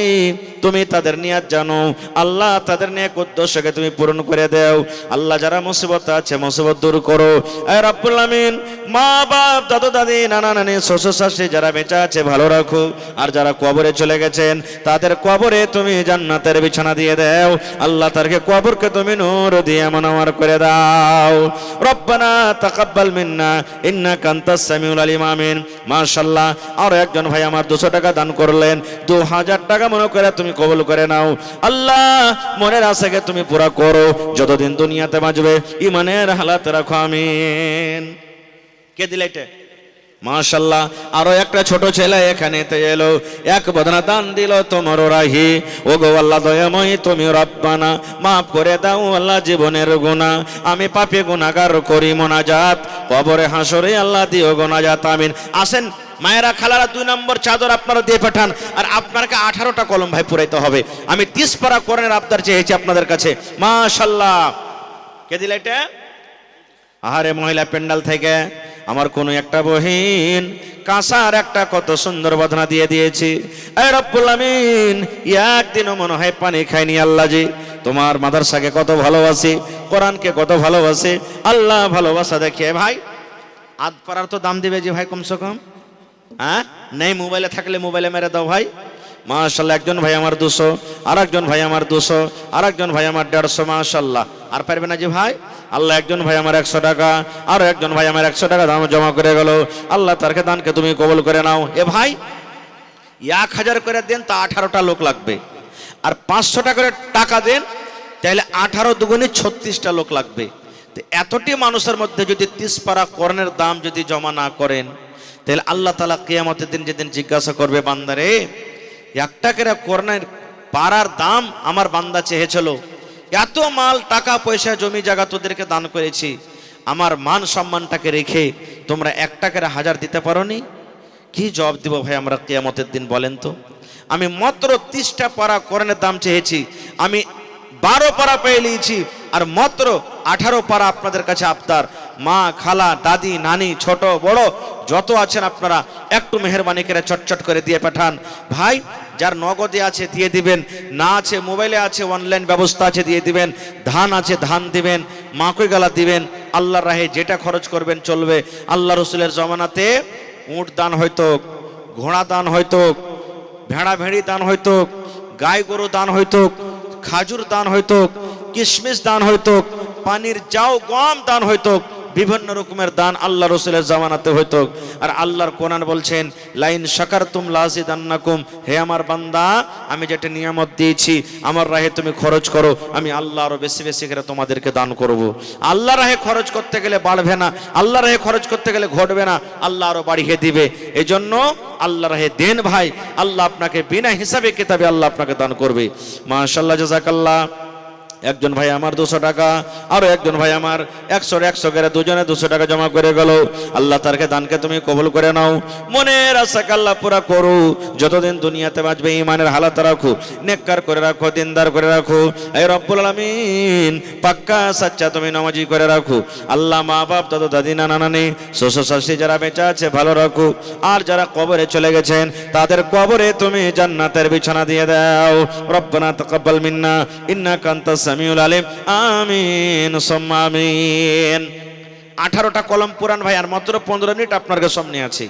তুমি তাদের নিয়াত জানো, আল্লাহ তাদের নেক উদ্দেশ্যকে তুমি পূরণ করে দাও। আল্লাহ, যারা মুসিবত আছে মুসিবত দূর করো। এ রব্বুল আলামিন, মা বাপ দাদু দাদি নানা নানি শ্বশুর শাশুড়ি যারা বেঁচে আছে ভালো রাখো, আর যারা কবরে চলে গেছেন তাদের কবরে তুমি জান্নাতের বিছানা দিয়ে দাও। আল্লাহ, তাদেরকে কবরকে তুমি নূর দিয়ে মনোয়ার করে দাও। রব্বানা তাকাব্বাল মিন্না ইন্নাকা আনতাস সামিউল আলিম। আমিন। মাশাআল্লাহ, আর একজন ভাই আমার 200 টাকা দান করলেন। 2000 টাকা মনে করে তুমি কবুল করে নাও। আল্লাহ, মনের আশাকে তুমি পুরা করো, যতদিন দুনিয়াতে বাঁচবে ইমানের হালাতে রাখো। আমিন। কে দিলে এটা? মাশাআল্লাহ, আরো একটা ছোট ছেলে এখানে এলো, এক বদনা দান দিল তোমার রাহি। ও গো আল্লাহ দয়াময়, তুমি রব্বানা মাফ করে দাও আল্লাহ জীবনের গুনাহ। আমি পাপী গুনাহগার করি মোনাজাত, কবরে হাসরে আল্লাহ দিও গুনাজাত। আমিন। আসেন মায়েরা খালারা, 2 নম্বর চাদর আপনারা দিয়ে পাঠান। আর আপনাকে 18টা কলম ভাই পুরাইতে হবে। আমি 30 পারা কোরআনের আবদার চেয়েছি আপনাদের কাছে। মাশাআল্লাহ। কে দিলে এটা? আরে মহিলা প্যান্ডাল থেকে আমার কোন একটা বহিন কাঁসার একটা কত সুন্দর বদনা দিয়ে দিয়েছি। এ রব্বুল আমিন, একদিনও মনে হয় পানি খাইনি। আল্লাহ জি, তোমার মাদ্রাসাকে কত ভালোবাসি, কোরআনকে কত ভালোবাসি। আল্লাহ, ভালোবাসা দেখিয়ে ভাই আধ পারার তো দাম দিবে যে ভাই, কমসে কম। হ্যাঁ, নেই মোবাইলে থাকলে মোবাইলে মেরে দাও ভাই। মাশাআল্লাহ, একজন ভাই আমার 200, আর একজন ভাই আমার 200, আর একজন ভাই আমার 150। মাশাআল্লাহ, আর পারবে না যে ভাই? আল্লাহ, একজন ভাই আমার 100 টাকা, আর একজন ভাই আমার 100 টাকা দাম জমা করে গেল। আল্লাহ, তার দানকে তুমি কবুল করে নাও। এ ভাই 1000 করে দেন, তা 18টা লোক লাগবে। আর 500 টাকা করে টাকা দেন, তাহলে 18 দুগুণে 36টা লোক লাগবে। তো এতটি মানুষের মধ্যে যদি 30 পারা কোরআনের দাম যদি জমা না করেন, তাহলে আল্লাহ তাআলা কিয়ামতের দিন যেদিন জিজ্ঞাসা করবে, বান্দারে 1 টাকার কোরআনের পারার দাম আমার বান্দা চেয়েছিল, এত মাল টাকা পয়সা জমি জায়গা তোদেরকে দান করেছি, আমার মান সম্মানটাকে রেখে তোমরা 1 টাকার 1000 দিতে পারোনি? কি জবাব দিব ভাই আমরা কিয়ামতের দিন বলেন তো? আমি মাত্র 30টা পারা কোরআনের দাম চেয়েছি, আমি 12 পারা পেয়ে নিয়েছি, আর মাত্র 18 পারা আপনাদের কাছে আবদার। মা খালা দাদি নানি ছোট বড় যত আছেন আপনারা একটু মেহেরবানি করে চটচট করে দিয়ে পাঠান ভাই। যার নগদে আছে দিয়ে দিবেন, না আছে মোবাইলে আছে অনলাইন ব্যবস্থা আছে দিয়ে দিবেন, ধান আছে ধান দিবেন, মাকই গালা দিবেন। আল্লাহর রাহে যেটা খরচ করবেন চলবে। আল্লাহ রসুলের জমানাতে উট দান হইতো, ঘোড়া দান হইতো, ভেড়া ভেড়ি দান হইতো, গাই গরু দান হইতো, খাজুর দান হইতো, কিশমিশ দান হইতো, পানির যাও গম দান হইতো, বিভিন্ন রকমের দান আল্লাহ রসুলের জামানাতে হইতো। আর আল্লাহর কোরআন বলছেন, লাইন শাকারতুম লাযিদান্নাকুম, হে আমার বান্দা আমি যেটা নিয়ামত দিয়েছি আমার রাহে তুমি খরচ করো, আমি আল্লাহ আরো বেশি বেশি করে তোমাদেরকে দান করব। আল্লাহ রাহে খরচ করতে গেলে বাড়বে না, আল্লাহ রাহে খরচ করতে গেলে ঘটবে না, আল্লাহ আরো বাড়িয়ে দিবে। এই জন্য আল্লাহ রাহে দেন ভাই, আল্লাহ আপনাকে বিনা হিসাবে কিতাবে আল্লাহ আপনাকে দান করবে। মাশাআল্লাহ, জাযাকাল্লাহ। একজন ভাই আমার 200 টাকা, আরো একজন ভাই আমার 100 করে দুজনে 200 টাকা জমা করে গেল। আল্লাহ তারকে দানকে তুমি কবুল করে নাও, মনের আশাকে আল্লাহ পুরা করো। যতদিন দুনিয়াতে বাঁচবে ইমানের হালাত রাখো, নেককার করে রাখো, দিনদার করে রাখো। এই রব্বুল আলামিন পাক্কা সাচ্চা তুমি নামাজি করে রাখো। আল্লাহ মা বাপ দাদা দাদি নানা নানি শ্বশুর শাশুড়ি যারা বেঁচে আছে ভালো রাখো, আর যারা কবরে চলে গেছেন তাদের কবরে তুমি জান্নাতের বিছানা দিয়ে দাও। রব্বানা তাকাব্বাল মিন্না ইন্নাকা আনতাস সামিউল আলিম। আমিন সুম্মা আমিন। 18টা কলম পুরান ভাই, আর মাত্র 15 মিনিট আপনার সামনে আছে।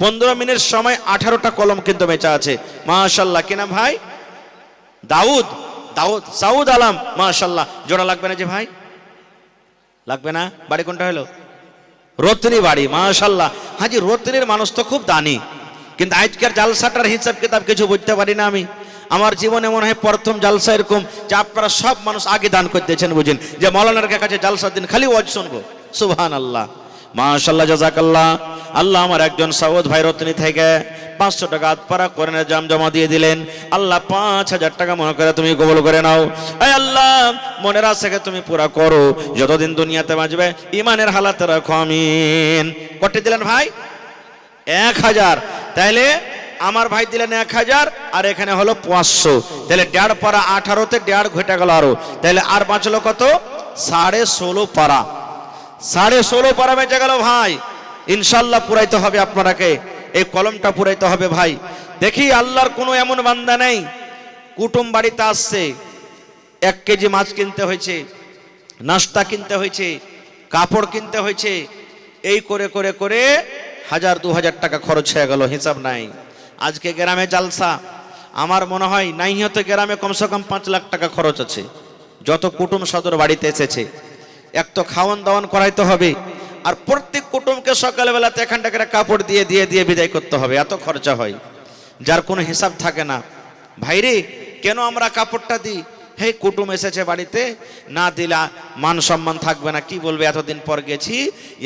15 মিনিট সময় 18টা কলম কিন্তু বেচা আছে। মাশাআল্লাহ, কিনা ভাই? সাউদ আলম, মাশাআল্লাহ। জোড়া লাগবে না যে ভাই? লাগবে না? বাড়ি কোনটা হলো? রত্নী বাড়ি, মাশাআল্লাহ। হাজি রত্নীর মানুষ তো খুব দানি, কিন্তু আজকের জালসাটার হিসাব কিতাব কিছু বুঝতে পারি না আমি। আমার জীবনে মনে হয় প্রথম জালসা এরকম যে আপনারা সব মানুষ আগে দান করতেছেন, বুঝেন যে মৌলানার কাছে জালসার দিন খালি ওয়াজ শুনবো। সুবহানাল্লাহ, মাশাআল্লাহ, জাযাকাল্লাহ। আল্লাহ আমার একজন সাউদ ভাই রত্নী থেকে 500 টাকা আতপারা কোরআনের জাম জমা দিয়ে দিলেন। আল্লাহ 5000 টাকা মনে করে তুমি কবুল করে নাও। এই আল্লাহ মনের আশাকে তুমি পুরা করো, যতদিন দুনিয়াতে বাঁচবে ইমানের হালাতে রাখো। আমিন। কত দিলেন ভাই? 1000। তাহলে আমার ভাই দিলেন 1000, আর এখানে হলো 500। তাহলে 1.5 পারা 18তে 1.5 ঘটে গেল আরো। তাহলে আর বাঁচলো কত? 16.5 পারা। 16.5 পারা বেঁচে গেল ভাই। ইনশাল্লাহ পুরাইতে হবে আপনারাকে, এই কলমটা পুরাইতে হবে ভাই। দেখি আল্লাহর কোনো এমন বান্দা নেই কুটুম বাড়িতে আসছে, 1 কেজি মাছ কিনতে হয়েছে, নাস্তা কিনতে হয়েছে, কাপড় কিনতে হয়েছে, এই করে করে করে 1000-2000 টাকা খরচ হয়ে গেল, হিসাব নাই। আজকে গ্রামে জালসা, আমার মনে হয় নাই হতে গ্রামে কমসে কম 5 লাখ টাকা খরচ আছে। যত কুটুম সদর বাড়িতে এসেছে, এক তো খাওয়ান দাওয়ান করাইতে হবে, আর প্রত্যেক কুটুমকে সকালবেলাতে এখানটা করে কাপড় দিয়ে দিয়ে দিয়ে বিদায় করতে হবে। এত খরচা হয় যার কোনো হিসাব থাকে না। ভাইরে, কেন আমরা কাপড়টা দিই? হে কুটুম এসেছে বাড়িতে, না দিলা মান সম্মান থাকবে না, কি বলবে এতদিন পর গেছি,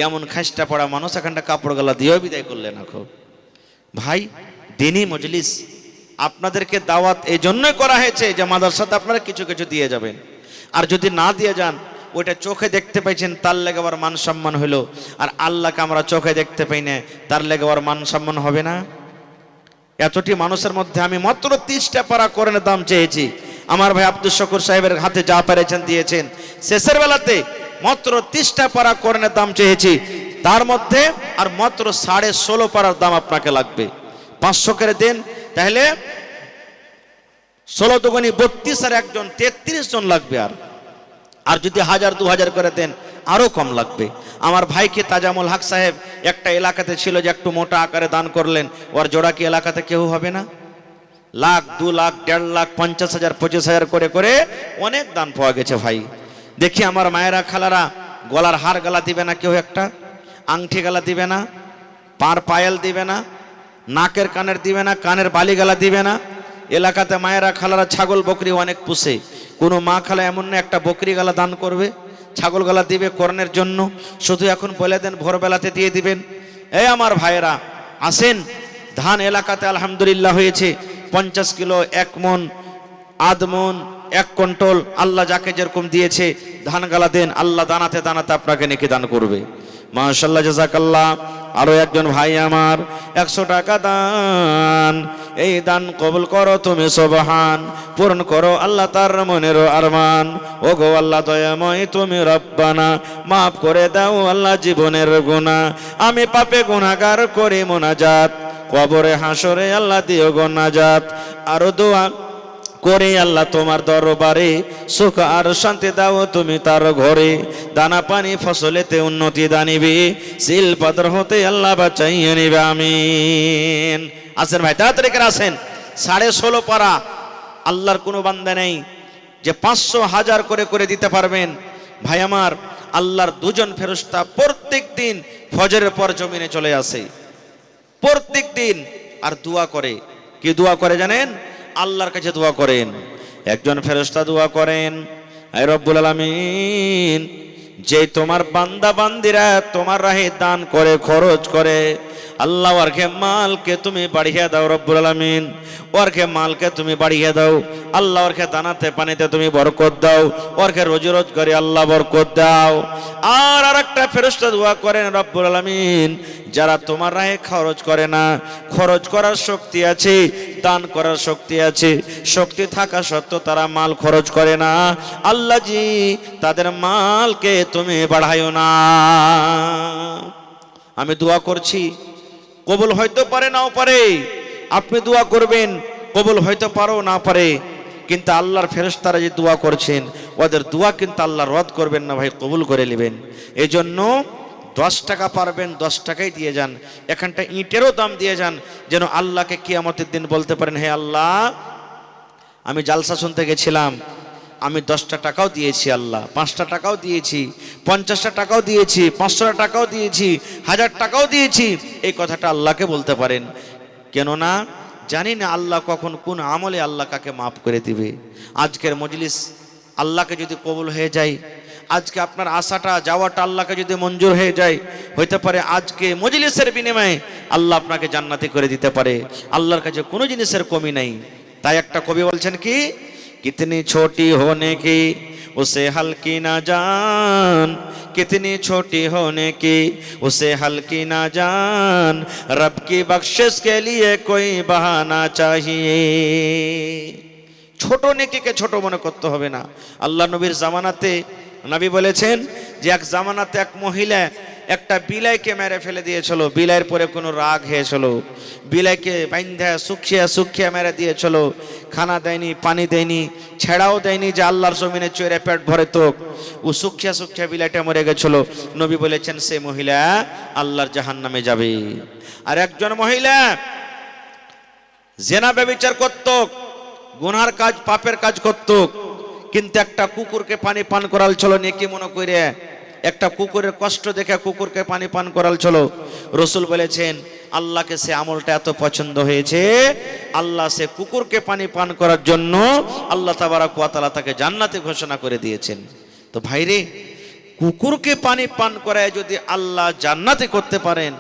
এমন খাসটা পড়া মানুষ এখানটা কাপড় গলা দিয়েও বিদায় করলেন। এখন ভাই দিনী মজলিস, আপনাদেরকে দাওয়াত এই জন্যই করা হয়েছে যে মাদ্রাসাতে আপনারা কিছু কিছু দিয়ে যাবেন, আর যদি না দিয়ে যান ওইটা চোখে দেখতে পাইছেন তার লেগে আবার মান সম্মান হলো, আর আল্লাহকে আমরা চোখে দেখতে পাই না তার লেগে আবার মান সম্মান হবে না। এতটি মানুষের মধ্যে আমি মাত্র 30টা পারা কোরআনের দাম চেয়েছি। আমার ভাই আব্দুল শকুর সাহেবের হাতে যা পেরেছেন দিয়েছেন। শেষের বেলাতে মাত্র 30টা পারা কোরআনের দাম চেয়েছি, তার মধ্যে আর মাত্র 16.5 পারার দাম আপনাকে লাগবে। 500 করে দেন, তাহলে 16 দুগুণী 32, আর একজন 33 জন লাগবে। আর যদি 1000-2000 করে দেন আরো কম লাগবে। আমার ভাইকে তাজামুল হক সাহেব একটা এলাকাতে ছিল যে একটু মোটা আকারে দান করলেন, ওর জোড়া কি এলাকাতে কেউ হবে না? লাখ, 2 লাখ, 1.5 লাখ, 50,000, 25,000 করে করে অনেক দান পাওয়া গেছে ভাই। দেখি আমার মায়েরা খালারা গলার হার গালা দিবে না, কেউ একটা আংটি গালা দিবে না, পার পায়েল দিবে না, নাকের কানের দিবে না, কানের বালি গালা দিবে না। এলাকাতে মায়েরা খালারা ছাগল বকরি অনেক পুষে, কোনো মা খালা এমন না একটা বকরি গালা দান করবে, ছাগল গালা দিবে কোরআনের জন্য। শুধু এখন বলে দেন ভোরবেলাতে দিয়ে দিবেন। এই আমার ভাইয়েরা আসেন, ধান এলাকাতে আলহামদুলিল্লাহ হয়েছে 50 কিলো, 1 মন, আধ মন, 1 কুইন্টাল, আল্লাহ যাকে যেরকম দিয়েছে ধান গালা দেন, আল্লাহ দানাতে দানাতে আপনাকে নেকি দান করবে। মাশাআল্লাহ, জাযাকাল্লাহ। আরো একজন ভাই আমার 100 টাকা দান, এই দান কবুল করো তুমি সুবহান, পূরণ করো আল্লাহ তার মনের আরমান। ও গো আল্লাহ দয়াময় তুমি রব্বানা, মাফ করে দাও আল্লাহ জীবনের গুনাহ, আমি পাপে গুনাহগার করে মোনাজাত, কবরে হাসরে আল্লাহ দিও গো নাজাত। আরো দোয়া করে আল্লাহ তোমার দরবারে, সুখ আর শান্তি দাও তুমি তার ঘরে, দানা পানি ফসলেতে উন্নতি দানিবে, সিল পাথর হতে আল্লাহ বাঁচাইয়ে নিবে। আমিন। আসেন ভাই, তাড়াতাড়ি করে আসেন। 16.5 পারা। আল্লাহর কোনো বান্দা নেই যে 500-1000 করে করে দিতে পারবেন। ভাই আমার, আল্লাহর 2 জন ফেরেশতা প্রত্যেক দিন ফজরের পর জমিনে চলে আসে, প্রত্যেক দিন, আর দোয়া করে। কি দোয়া করে জানেন? আল্লাহর কাছে দোয়া করেন। একজন ফেরেশতা দোয়া করেন, হে রব্বুল আলামিন, যে তোমার বান্দা বান্দিরা তোমার রাহে দান করে, খরচ করে, আল্লাহ ওরকে মালকে তুমি বাড়িয়ে দাও রব্বুল আলামিন, ওরকে মালকে তুমি বাড়িয়ে দাও আল্লাহ, ওরকে দানাতে পানিতে তুমি বরকত দাও, ওরকে রোজি রোজগারে আল্লাহ বরকত দাও। আর আরেকটা ফেরেশতা দোয়া করেন রব্বুল আলামিন, যারা তোমার রাহে খরচ করে না, খরচ করার শক্তি আছে, দান করার শক্তি আছে, শক্তি থাকা সত্ত্বেও তারা মাল খরচ করে না, আল্লাহ জি তাদের মালকে তুমি বাড়াইও না। আমি দোয়া করছি, কবুল হয়তো পারে নাও পারে, আপনি দোয়া করবেন কবুল হয়তো পারো না পারে, কিন্তু আল্লাহর ফেরেশতারা যে দোয়া করছেন ওদের দোয়া কিন্তু আল্লাহ রদ করবেন না ভাই, কবুল করে নেবেন। এই জন্য 10 টাকা পারবেন 10 টাকাই দিয়ে যান, এখানটা ইটেরও দাম দিয়ে যান, যেন আল্লাহকে কিয়ামতের দিন বলতে পারেন, হে আল্লাহ আমি জালসা শুনতে গেছিলাম, আমি 10টা টাকাও দিয়েছি আল্লাহ, 5টা টাকাও দিয়েছি, 50টা টাকাও দিয়েছি, 500 টাকাও দিয়েছি, 1000 টাকাও দিয়েছি, এই কথাটা আল্লাহকে বলতে পারেন। কেননা জানি না আল্লাহ কখন কোন আমলে আল্লাহ কাকে মাফ করে দিবে। আজকের মজলিস আল্লাহকে যদি কবুল হয়ে যায়, আজকে আপনার আশাটা যাওয়াটা আল্লাহকে যদি মঞ্জুর হয়ে যায়, হইতে পারে আজকে মজলিসের বিনিময়ে আল্লাহ আপনাকে জান্নাতি করে দিতে পারে। আল্লাহর কাছে কোনো জিনিসের কমি নাই। তাই একটা কবি বলছেন কি, कितनी छोटी होने की उसे हल्की ना जान, कितनी छोटी होने की उसे हल्की ना जान, रब की बख्शिश के लिए कोई बहाना चाहिए। ছোট নেকিকে ছোট মনে করতে হবে না। আল্লাহ নবীর জামানাতে নবী বলেছেন যে এক জামানাতে এক মহিলা একটা বিলাইকে মেরে ফেলে দিয়েছিল, বিলাইয়ের পরে কোনো রাগ হয়েছিল, বিলাইকে বাইন্ধা শুকিয়ে শুকিয়ে মেরে দিয়েছিল, খানা দেয়নি, পানি দেয়নি, ছেড়াও দেয়নি যে আল্লাহর জমিনে চড়ে পেট ভরে তোক, ও শুকিয়ে শুকিয়ে বিলাইটা মরে গেছিল। নবী বলেছেন সে মহিলা আল্লাহর জাহান্নামে যাবে। আর একজন মহিলা জেনা ব্যভিচার করত, গুনার কাজ পাপের কাজ করত, কিন্তু একটা কুকুরকে পানি পান করাল ছিল নেকি মনে করে, একটা কুকুরের কষ্ট দেখে কুকুরকে পানি পান করাল ছিল। রসুল বলেছেন আল্লাহকে সে আমলটা এত পছন্দ হয়েছে, আল্লাহ সে কুকুরকে পানি পান করার জন্য আল্লাহ তাবারাক ওয়া তাআলা তাকে জান্নাতে ঘোষণা করে দিয়েছেন। তো ভাইরে, কুকুরকে পানি পান করায় যদি আল্লাহ জান্নাতে করতে পারেন,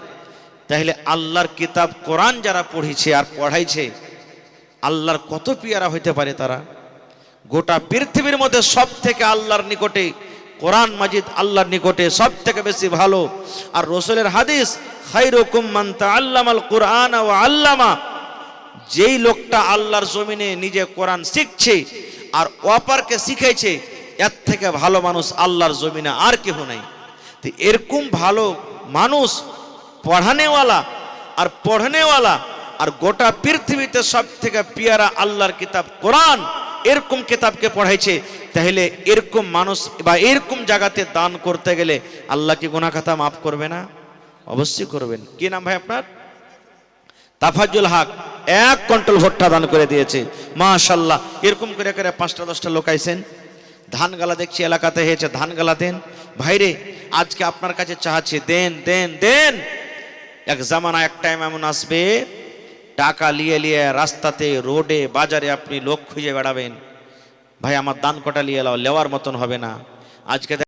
তাহলে আল্লাহর কিতাব কোরআন যারা পড়িছে আর পড়াইছে আল্লাহর কত পিয়ারা হইতে পারে তারা। গোটা পৃথিবীর মধ্যে সব থেকে আল্লাহর নিকটে কোরআন মাজিদ আল্লাহর নিকটে সব থেকে বেশি ভালো। আর রসুলের হাদিস, খায়রুকুম মান তাআল্লামাল কুরআন ওয়া আল্লামা, যেই লোকটা আল্লাহর জমিনে নিজে কোরআন শিখছে আর অপরকে শিখাইছে, এর থেকে ভালো মানুষ আল্লাহর জমিনে আর কেউ নাই। তো এরকম ভালো মানুষ পড়ানেওয়ালা আর পড়ানেওয়ালা আর গোটা পৃথিবীতে সব থেকে পিয়ারা আল্লাহর কিতাব কোরআন, এরকম কিতাবকে পড়াইছে, তাহলে এরকম মানুষ বা এরকম জায়গাতে দান করতে গেলে আল্লাহ কি গুনাহ খাতা মাফ করবে না? অবশ্যই করবেন। কি নাম ভাই আপনার? তাফাজ্জুল হক 1 কুইন্টাল ভুট্টা দান করে দিয়েছে, মাশাআল্লাহ। এরকম করে করে 5টা 10টা লোক আইছেন। ধান গালা দেখছি এলাকাতে হয়েছে, ধান গালা দেন ভাইরে, আজকে আপনার কাছে চাচ্ছি দেন দেন দেন। এক জামানা এক টাইম এমন আসবে, টাকা লিয়ে লিয়ে রাস্তাতে রোডে বাজারে আপনি লোক খুঁজে বেড়াবেন, ভাই আমার দান কটা লিয়ে লাও, লেওয়ার মতন হবে না। আজকে